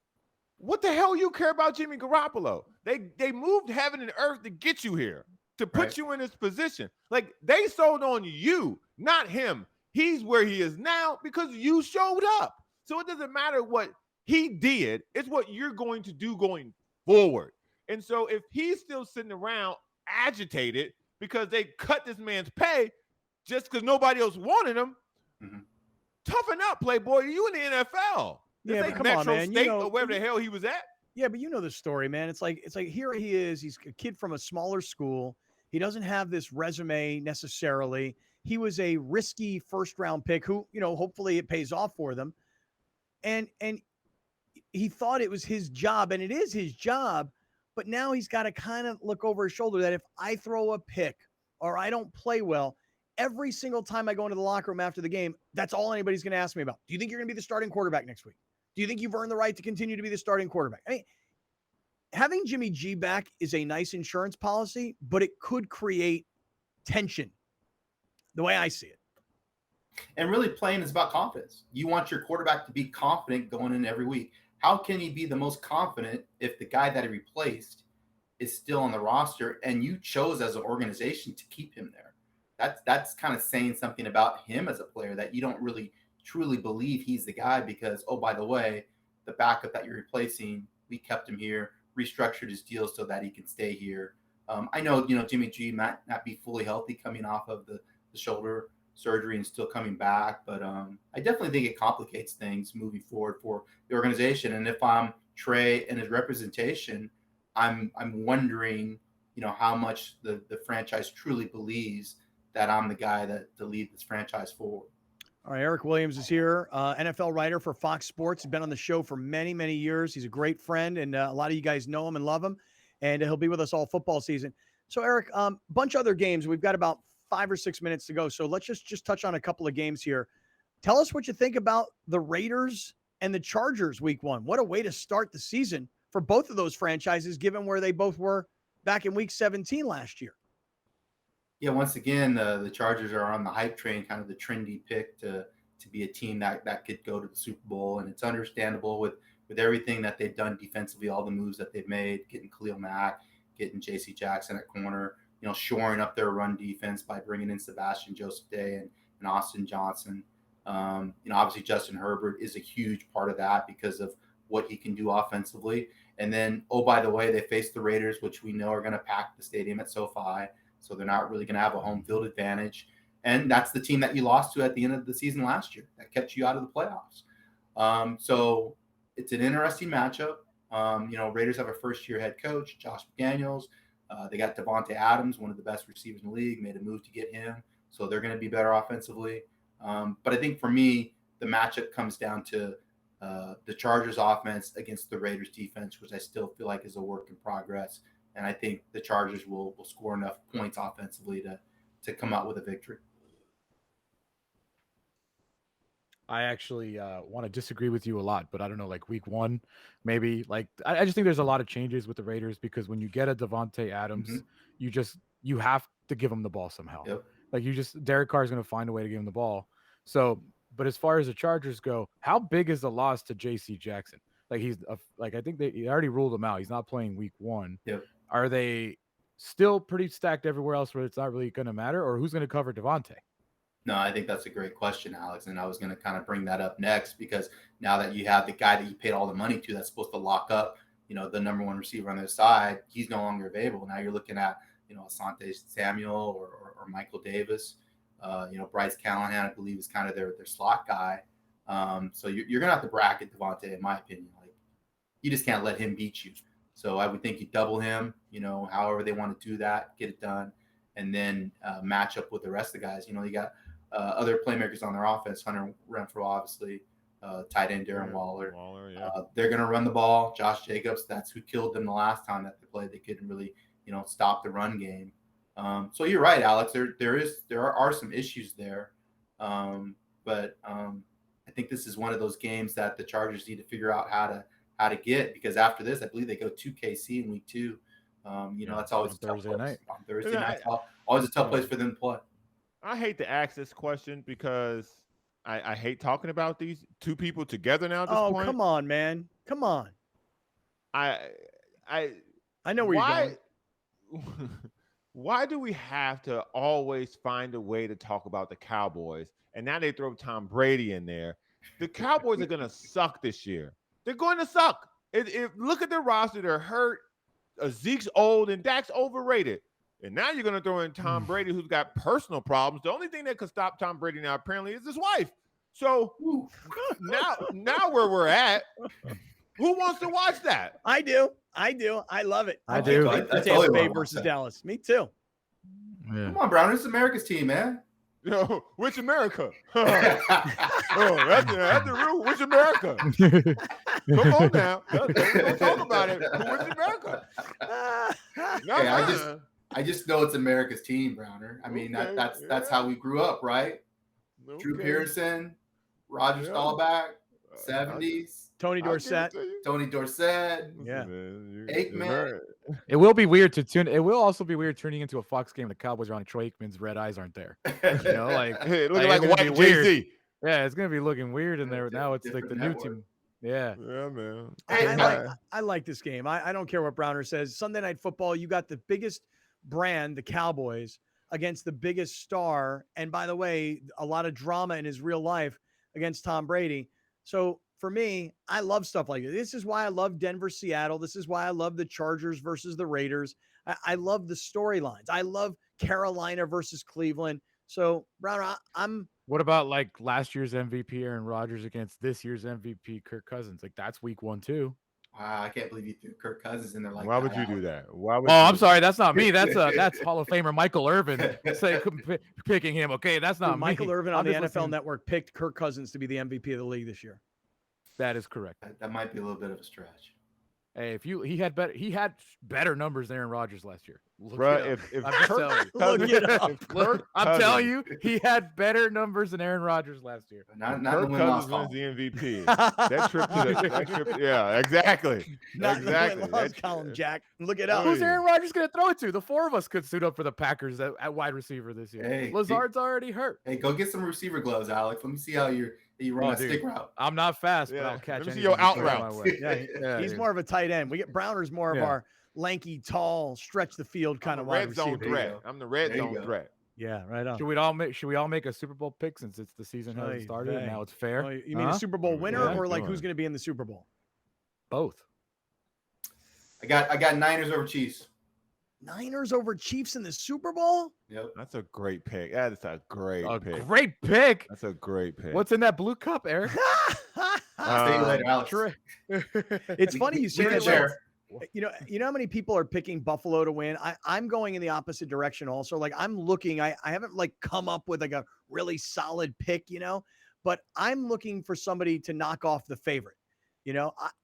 what the hell you care about Jimmy Garoppolo? They moved heaven and earth to get you here, to put you in this position. Like, they sold on you, not him. He's where he is now because you showed up. So it doesn't matter what he did. It's what you're going to do going forward. And so if he's still sitting around agitated because they cut this man's pay just because nobody else wanted him, toughen up, Playboy. You in the NFL. Yeah, but come Metro on, man. State or wherever the hell he was at. Yeah, but you know the story, man. It's like here he is. He's a kid from a smaller school. He doesn't have this resume necessarily. He was a risky first-round pick who, hopefully it pays off for them. And he thought it was his job, and it is his job. But now he's got to kind of look over his shoulder that if I throw a pick or I don't play well, every single time I go into the locker room after the game, that's all anybody's going to ask me about. Do you think you're going to be the starting quarterback next week? Do you think you've earned the right to continue to be the starting quarterback? I mean, having Jimmy G back is a nice insurance policy, but it could create tension, the way I see it. And really, playing is about confidence. You want your quarterback to be confident going in every week. How can he be the most confident if the guy that he replaced is still on the roster and you chose as an organization to keep him there? That's kind of saying something about him as a player, that you don't really truly believe he's the guy because, oh, by the way, the backup that you're replacing, we kept him here, restructured his deal so that he can stay here. I know, Jimmy G might not be fully healthy coming off of the shoulder surgery and still coming back, but I definitely think it complicates things moving forward for the organization. And if I'm Trey and his representation, I'm wondering, how much the franchise truly believes that I'm the guy to lead this franchise forward. All right, Eric Williams is here, NFL writer for Fox Sports. He's been on the show for many, many years. He's a great friend, and a lot of you guys know him and love him, and he'll be with us all football season. So, Eric, bunch of other games. We've got about 5 or 6 minutes to go, so let's just touch on a couple of games here. Tell us what you think about the Raiders and the Chargers week 1. What a way to start the season for both of those franchises, given where they both were back in week 17 last year. Yeah, once again, the Chargers are on the hype train, kind of the trendy pick to be a team that could go to the Super Bowl. And it's understandable with everything that they've done defensively, all the moves that they've made, getting Khalil Mack, getting J.C. Jackson at corner, shoring up their run defense by bringing in Sebastian Joseph Day and Austin Johnson. Obviously Justin Herbert is a huge part of that because of what he can do offensively. And then, oh, by the way, they face the Raiders, which we know are going to pack the stadium at SoFi. So they're not really going to have a home field advantage. And that's the team that you lost to at the end of the season last year that kept you out of the playoffs. So it's an interesting matchup. Raiders have a first-year head coach, Josh McDaniels. They got Devontae Adams, one of the best receivers in the league, made a move to get him. So they're going to be better offensively. But I think for me, the matchup comes down to the Chargers offense against the Raiders defense, which I still feel like is a work in progress. And I think the Chargers will score enough points offensively to come out with a victory. I actually want to disagree with you a lot, but I don't know, like week one, maybe. Like I just think there's a lot of changes with the Raiders because when you get a Devontae Adams, you have to give him the ball somehow. Yep. Like Derek Carr is going to find a way to give him the ball. So, but as far as the Chargers go, how big is the loss to J.C. Jackson? Like I think they already ruled him out. He's not playing week one. Yep. Are they still pretty stacked everywhere else where it's not really going to matter, or who's going to cover Devontae? No, I think that's a great question, Alex. And I was going to kind of bring that up next because now that you have the guy that you paid all the money to that's supposed to lock up, the number one receiver on their side, he's no longer available. Now you're looking at, Asante Samuel or Michael Davis. Bryce Callahan, I believe, is kind of their slot guy. So you're going to have to bracket Devontae, in my opinion. Like, you just can't let him beat you. So I would think you double him, however they want to do that, get it done, and then match up with the rest of the guys. You got other playmakers on their offense, Hunter Renfrow, obviously, tight end Darren Waller. They're going to run the ball. Josh Jacobs, that's who killed them the last time that they played. They couldn't really, stop the run game. So you're right, Alex. There are some issues there, but I think this is one of those games that the Chargers need to figure out how to get, because after this, I believe they go to KC in week 2. That's always on Thursday night. On Thursday night, always a tough place for them to play. I hate to ask this question because I hate talking about these two people together now at this point. Come on, man. Come on. I know where you're going. Why do we have to always find a way to talk about the Cowboys? And now they throw Tom Brady in there. The Cowboys are going to suck this year. They're going to suck. Look at their roster. They're hurt. Zeke's old and Dak's overrated. And now you're going to throw in Tom Brady, who's got personal problems. The only thing that could stop Tom Brady now, apparently, is his wife. So now where we're at, who wants to watch that? I do. I love it. I do. Tampa Bay versus Dallas. Me too. Yeah. Come on, Brown. It's America's team, man. Which America? That's the rule. Which America? Come on now. Don't talk about it. Which America? I just know it's America's team, Browner. I mean, that's how we grew up, right? Okay. Drew Pearson, Roger Staubach, 70s. Tony Dorsett. Yeah. Aikman. It will be weird to tune. It will also be weird turning into a Fox game. The Cowboys are on. Troy Aikman's red eyes aren't there. Looking like white Jay-Z. Yeah, it's gonna be looking weird in there. Now it's like the new team. Yeah, man. I like this game. I don't care what Browner says. Sunday Night Football. You got the biggest brand, the Cowboys, against the biggest star, and by the way, a lot of drama in his real life against Tom Brady. So for me, I love stuff like this. This is why I love Denver, Seattle. This is why I love the Chargers versus the Raiders. I love the storylines. I love Carolina versus Cleveland. So, Brown, I'm. What about like last year's MVP Aaron Rodgers against this year's MVP Kirk Cousins? Like that's week 1 too. Wow, I can't believe you threw Kirk Cousins in there like that. Why would you do that? I'm sorry, that's not me. That's Hall of Famer Michael Irvin picking him. Okay, that's not me. Michael Irvin on the NFL Network picked Kirk Cousins to be the MVP of the league this year. That is correct. That might be a little bit of a stretch. Hey, he had better numbers than Aaron Rodgers last year. I'm telling you, he had better numbers than Aaron Rodgers last year. Not Kirk Cousins wins the MVP. that trip, yeah, exactly. Column, Jack. Look it up. Who's Aaron Rodgers going to throw it to? The 4 of us could suit up for the Packers at wide receiver this year. Hey, Lazard's already hurt. Hey, go get some receiver gloves, Alex. Let me see how you run a stick route. I'm not fast, but I'll catch. Let me see your out route. He's more of a tight end. Browner's more of our lanky, tall, stretch the field kind of wide receiver. Threat. I'm the red zone threat. Yeah, right on. Should we all make a Super Bowl pick since it's the season hasn't started and now it's fair? Oh, you mean a Super Bowl winner or like who's going to be in the Super Bowl? Both. I got Niners over Chiefs. Niners over Chiefs in the Super Bowl? Yep. That's a great pick. That is a great pick. Great pick. That's a great pick. What's in that blue cup, Eric? See you later, Alex. It's funny you say that. Share. You know how many people are picking Buffalo to win? I'm going in the opposite direction also. Like I'm looking, I haven't like come up with like a really solid pick, but I'm looking for somebody to knock off the favorite.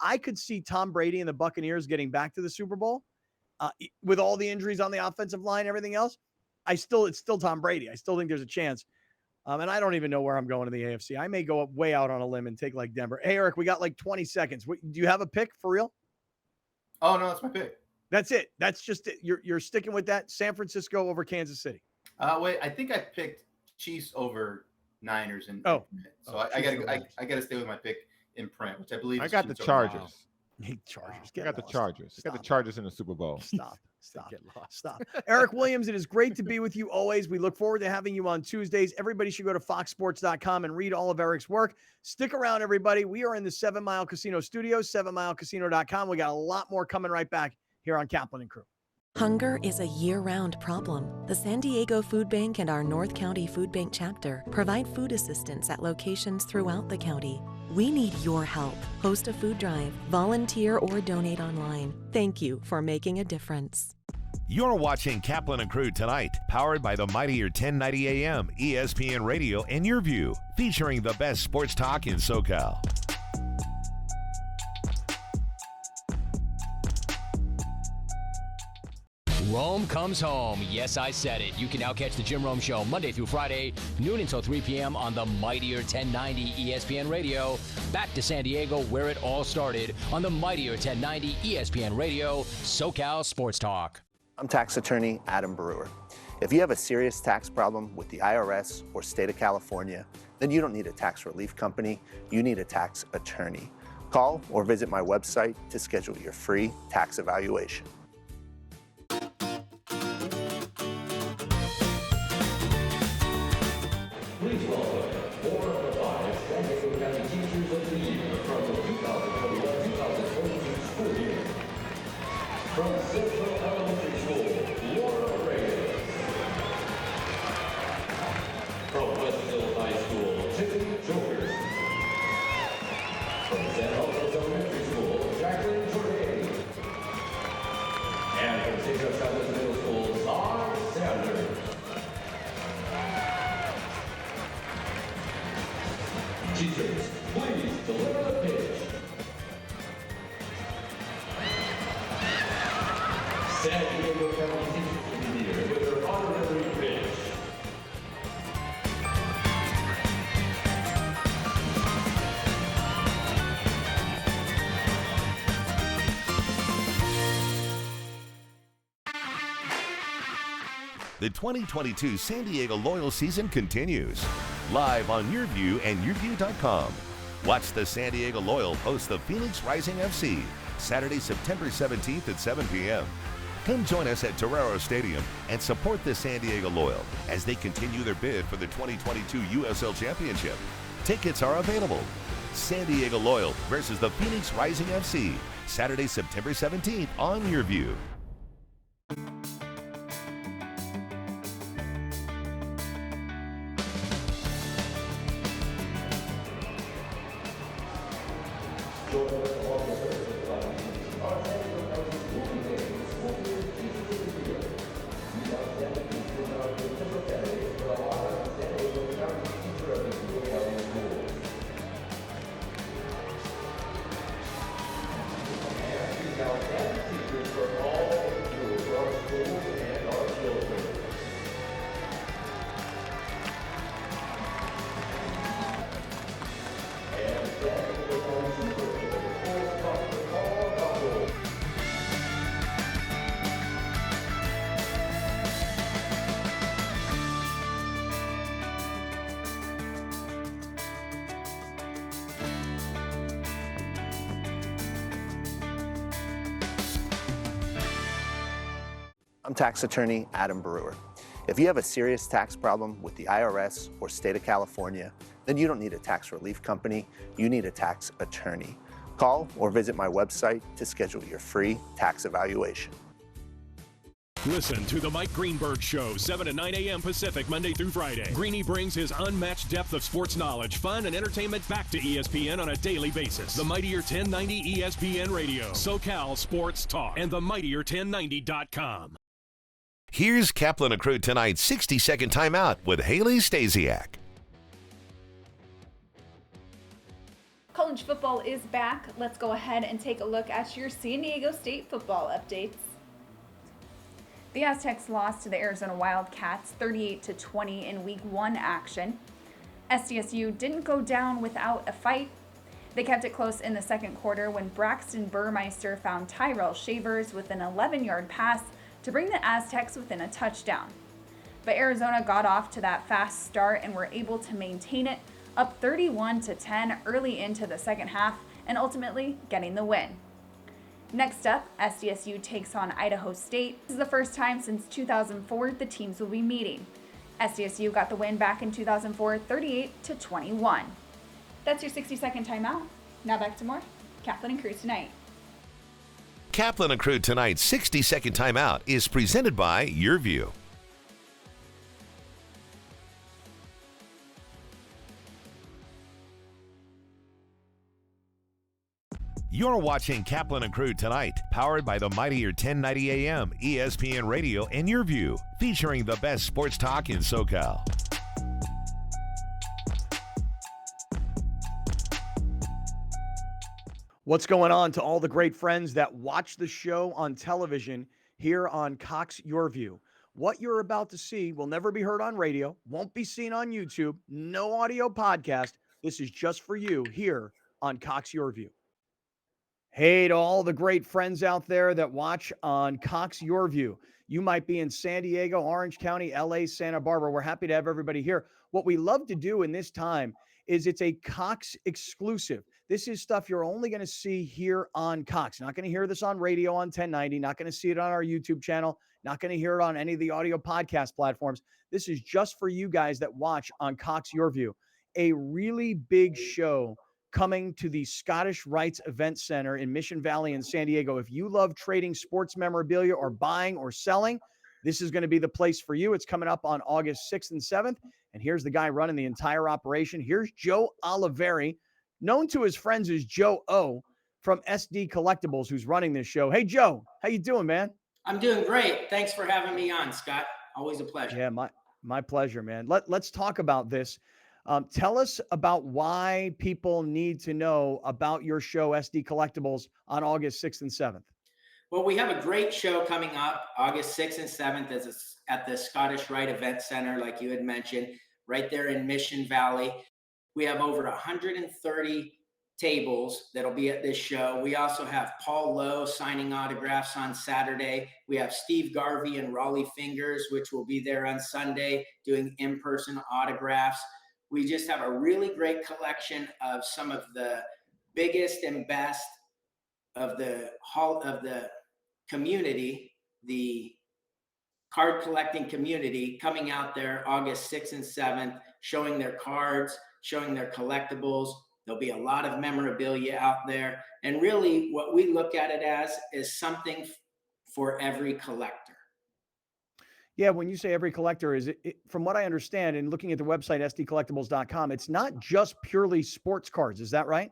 I could see Tom Brady and the Buccaneers getting back to the Super Bowl with all the injuries on the offensive line, everything else. It's still Tom Brady. I still think there's a chance. And I don't even know where I'm going in the AFC. I may go way out on a limb and take like Denver. Hey, Eric, we got like 20 seconds. Do you have a pick for real? Oh, no, that's my pick. That's it. That's just it. You're sticking with that. San Francisco over Kansas City. Wait, I think I picked Chiefs over Niners in print. So I gotta stay with my pick in print, which I believe I got the Chargers. Chargers. I got the Chargers. I got the Chargers in the Super Bowl. Stop. Eric Williams, it is great to be with you always. We look forward to having you on Tuesdays. Everybody should go to foxsports.com and read all of Eric's work. Stick around, everybody. We are in the 7 Mile Casino Studios, 7milecasino.com. We got a lot more coming right back here on Kaplan and Crew. Hunger is a year-round problem. The San Diego Food Bank and our North County Food Bank chapter provide food assistance at locations throughout the county. We need your help. Host a food drive, volunteer, or donate online. Thank you for making a difference. You're watching Kaplan and Crew tonight, powered by the mightier 1090 AM, ESPN Radio, and Your View, featuring the best sports talk in SoCal. Rome comes home. Yes, I said it. You can now catch the Jim Rome Show Monday through Friday, noon until 3 p.m. on the mightier 1090 ESPN Radio. Back to San Diego, where it all started, on the mightier 1090 ESPN Radio, SoCal Sports Talk. I'm tax attorney Adam Brewer. If you have a serious tax problem with the IRS or state of California, then you don't need a tax relief company. You need a tax attorney. Call or visit my website to schedule your free tax evaluation. Please welcome 4 of the 5 San Diego County Teachers of the Year from the 2021-2022 school year. From Central Elementary School, Laura Reyes. From Westville High School, Tiffany Jokers. From San Jose Elementary School, Jacqueline Jordan. And from St. Joe Chavez Middle School, Zara Sanders. Teachers, please deliver the pitch. San Diego County Teachers of the Year with their honorary pitch. The 2022 San Diego Loyal season continues. Live on Your View and YourView.com. Watch the San Diego Loyal host the Phoenix Rising FC Saturday, September 17th at 7 p.m. Come join us at Torero Stadium and support the San Diego Loyal as they continue their bid for the 2022 USL Championship. Tickets are available. San Diego Loyal versus the Phoenix Rising FC Saturday, September 17th on Your View. I'm tax attorney Adam Brewer. If you have a serious tax problem with the IRS or state of California, then you don't need a tax relief company. You need a tax attorney. Call or visit my website to schedule your free tax evaluation. Listen to The Mike Greenberg Show, 7 to 9 a.m. Pacific, Monday through Friday. Greeny brings his unmatched depth of sports knowledge, fun, and entertainment back to ESPN on a daily basis. The Mightier 1090 ESPN Radio, SoCal Sports Talk, and the Mightier1090.com. Here's Kaplan and Crew tonight's 60-second timeout with Haley Stasiak. College football is back. Let's go ahead and take a look at your San Diego State football updates. The Aztecs lost to the Arizona Wildcats 38-20 in Week 1 action. Sdsu didn't go down without a fight. They kept it close in the second quarter when Braxton Burmeister found Tyrell Shavers with an 11-yard pass to bring the Aztecs within a touchdown. But Arizona got off to that fast start and were able to maintain it, up 31-10 early into the second half and ultimately getting the win. Next up, Sdsu takes on Idaho State. This is the first time since 2004 the teams will be meeting. Sdsu got the win back in 2004, 38-21. That's your 60-second timeout. Now back to more Kaplan and Crew tonight. Kaplan and Crew tonight's 60-second timeout is presented by YourView. You're watching Kaplan and Crew tonight, powered by the Mightier 1090 AM, ESPN Radio, and YourView, featuring the best sports talk in SoCal. What's going on to all the great friends that watch the show on television here on Cox Your View? What you're about to see will never be heard on radio, won't be seen on YouTube, no audio podcast. This is just for you here on Cox Your View. Hey to all the great friends out there that watch on Cox Your View. You might be in San Diego, Orange County, LA, Santa Barbara. We're happy to have everybody here. What we love to do in this time is it's a Cox exclusive. This is stuff you're only going to see here on Cox. Not going to hear this on radio on 1090. Not going to see it on our YouTube channel. Not going to hear it on any of the audio podcast platforms. This is just for you guys that watch on Cox Your View. A really big show coming to the Scottish Rites Event Center in Mission Valley in San Diego. If you love trading sports memorabilia or buying or selling, this is going to be the place for you. It's coming up on August 6th and 7th. And here's the guy running the entire operation. Here's Joe Oliveri, known to his friends as Joe O from SD Collectibles, who's running this show. Hey, Joe, how you doing, man? I'm doing great. Thanks for having me on, Scott. Always a pleasure. Yeah, my pleasure, man. Let's talk about this. Tell us about why people need to know about your show, SD Collectibles, on August 6th and 7th. Well, we have a great show coming up August 6th and 7th at the Scottish Rite Event Center, like you had mentioned, right there in Mission Valley. We have over 130 tables that'll be at this show. We also have Paul Lowe signing autographs on Saturday. We have Steve Garvey and Raleigh Fingers, which will be there on Sunday doing in-person autographs. We just have a really great collection of some of the biggest and best of the community, the card collecting community, coming out there August 6th and 7th, showing their cards, showing their collectibles. There'll be a lot of memorabilia out there. And really what we look at it as is something for every collector. Yeah, when you say every collector, is it, from what I understand and looking at the website, sdcollectibles.com, it's not just purely sports cards. Is that right?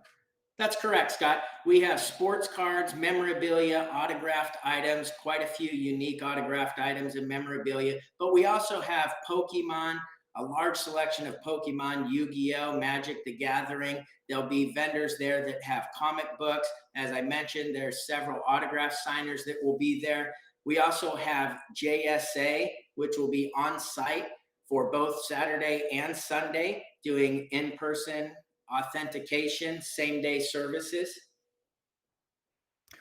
That's correct, Scott. We have sports cards, memorabilia, autographed items, quite a few unique autographed items and memorabilia. But we also have Pokemon, a large selection of Pokemon, Yu-Gi-Oh!, Magic the Gathering. There'll be vendors there that have comic books. As I mentioned, there's several autograph signers that will be there. We also have JSA, which will be on site for both Saturday and Sunday, doing in-person authentication, same-day services.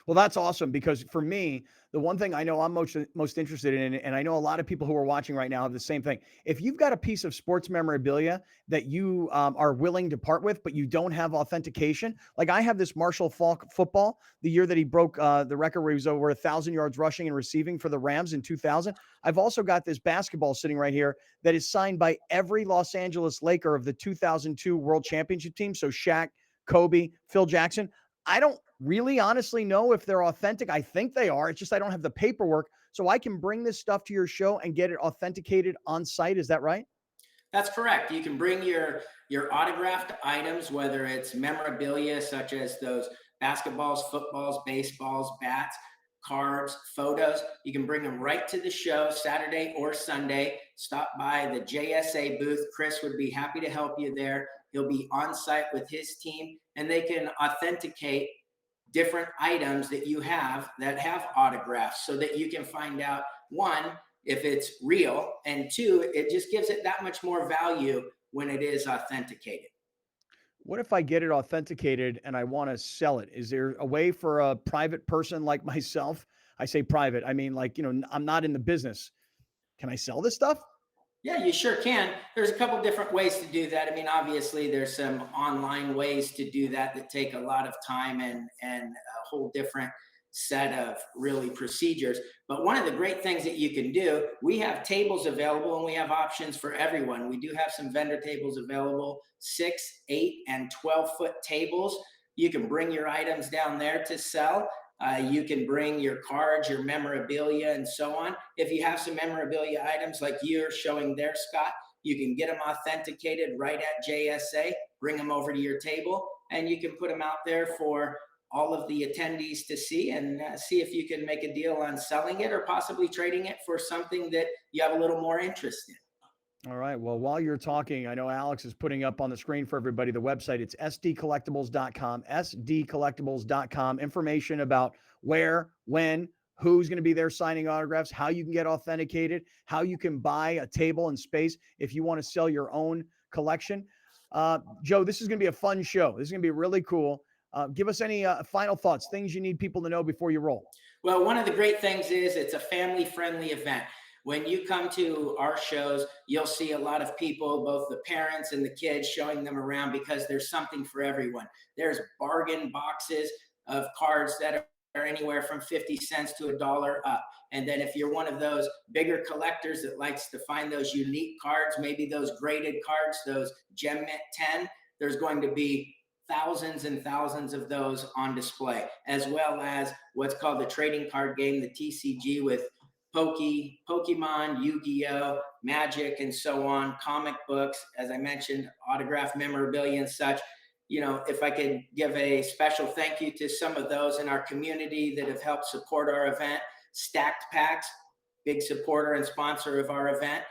Well, that's awesome, because for me, the one thing I know I'm most interested in, and I know a lot of people who are watching right now have the same thing. If you've got a piece of sports memorabilia that you are willing to part with, but you don't have authentication, like I have this Marshall Faulk football, the year that he broke the record where he was over 1,000 yards rushing and receiving for the Rams in 2000. I've also got this basketball sitting right here that is signed by every Los Angeles Laker of the 2002 World Championship team. So Shaq, Kobe, Phil Jackson. I don't really honestly know if they're authentic. I think they are. It's just I don't have the paperwork. So I can bring this stuff to your show and get it authenticated on site. Is that right? That's correct. You can bring your autographed items, whether it's memorabilia such as those basketballs, footballs, baseballs, bats, cards, photos. You can bring them right to the show Saturday or Sunday. Stop by the JSA booth. Chris would be happy to help you there. He'll be on site with his team, and they can authenticate different items that you have that have autographs so that you can find out, one, if it's real, and two, it just gives it that much more value when it is authenticated. What if I get it authenticated and I want to sell it? Is there a way for a private person like myself? I say private, I mean, like, I'm not in the business. Can I sell this stuff? Yeah, you sure can. There's a couple different ways to do that. I mean, obviously, there's some online ways to do that take a lot of time and a whole different set of really procedures. But one of the great things that you can do, we have tables available and we have options for everyone. We do have some vendor tables available, 6, 8, and 12-foot tables. You can bring your items down there to sell. You can bring your cards, your memorabilia, and so on. If you have some memorabilia items like you're showing there, Scott, you can get them authenticated right at JSA, bring them over to your table, and you can put them out there for all of the attendees to see and see if you can make a deal on selling it or possibly trading it for something that you have a little more interest in. All right. Well, while you're talking, I know Alex is putting up on the screen for everybody the website. It's sdcollectibles.com, sdcollectibles.com. Information about where, when, who's going to be there signing autographs, how you can get authenticated, how you can buy a table and space if you want to sell your own collection. Joe, this is going to be a fun show. This is going to be really cool. Give us any final thoughts, things you need people to know before you roll. Well, one of the great things is it's a family-friendly event. When you come to our shows, you'll see a lot of people, both the parents and the kids, showing them around because there's something for everyone. There's bargain boxes of cards that are anywhere from 50 cents to $1 up. And then if you're one of those bigger collectors that likes to find those unique cards, maybe those graded cards, those Gem Mint 10, there's going to be thousands and thousands of those on display, as well as what's called the trading card game, the TCG, with Pokemon, Yu-Gi-Oh, Magic, and so on, comic books, as I mentioned, autographed memorabilia and such. If I could give a special thank you to some of those in our community that have helped support our event. Stacked Packs, big supporter and sponsor of our event.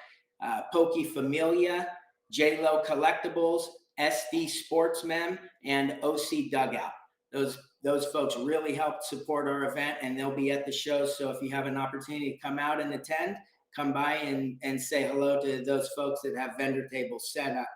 Poke Familia, J-Lo Collectibles, SD Sportsmem, and OC Dugout. Those folks really helped support our event, and they'll be at the show. So if you have an opportunity to come out and attend, come by and say hello to those folks that have vendor tables set up.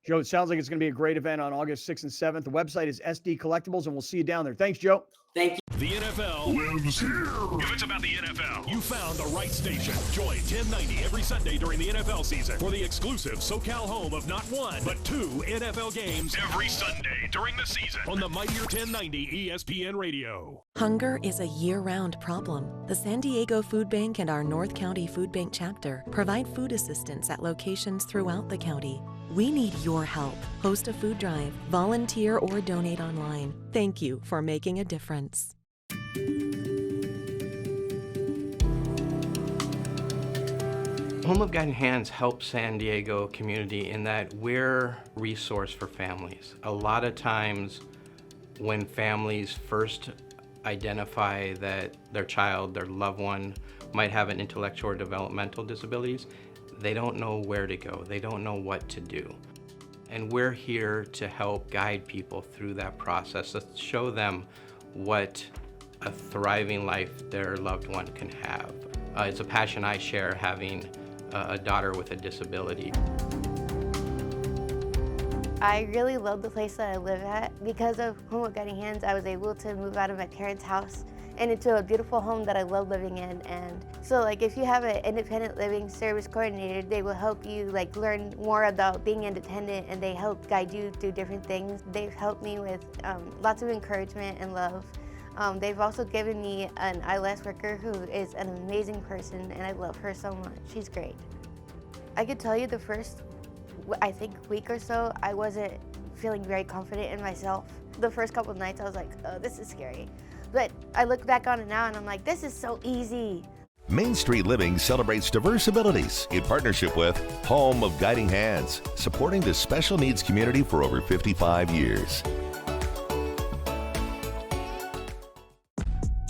Joe, it sounds like it's going to be a great event on August 6th and 7th. The website is SD Collectibles, and we'll see you down there. Thanks, Joe. Thank you. The NFL lives here. If it's about the NFL, you found the right station. Join 1090 every Sunday during the NFL season for the exclusive SoCal home of not one, but 2 NFL games every Sunday during the season on the Mightier 1090 ESPN Radio. Hunger is a year-round problem. The San Diego Food Bank and our North County Food Bank chapter provide food assistance at locations throughout the county. We need your help. Host a food drive, volunteer, or donate online. Thank you for making a difference. Home of Guiding Hands helps San Diego community in that we're a resource for families. A lot of times when families first identify that their child, their loved one, might have an intellectual or developmental disabilities, they don't know where to go. They don't know what to do. And we're here to help guide people through that process, to show them what a thriving life their loved one can have. It's a passion I share, having a daughter with a disability. I really love the place that I live at. Because of Home of Guiding Hands, I was able to move out of my parents' house and into a beautiful home that I love living in. And so if you have an independent living service coordinator, they will help you learn more about being independent, and they help guide you through different things. They've helped me with lots of encouragement and love. They've also given me an ILS worker who is an amazing person, and I love her so much. She's great. I could tell you the first, week or so, I wasn't feeling very confident in myself. The first couple of nights I was like, oh, this is scary. But I look back on it now and I'm like, this is so easy. Main Street Living celebrates diverse abilities in partnership with Home of Guiding Hands, supporting the special needs community for over 55 years.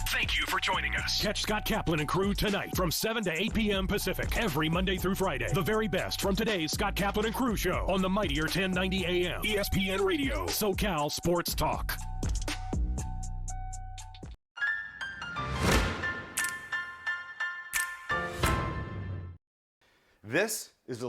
Thank you for joining us. Catch Scott Kaplan and crew tonight from 7 to 8 p.m. Pacific every Monday through Friday. The very best from today's Scott Kaplan and crew show on the mightier 1090 AM ESPN Radio, SoCal Sports Talk. This is the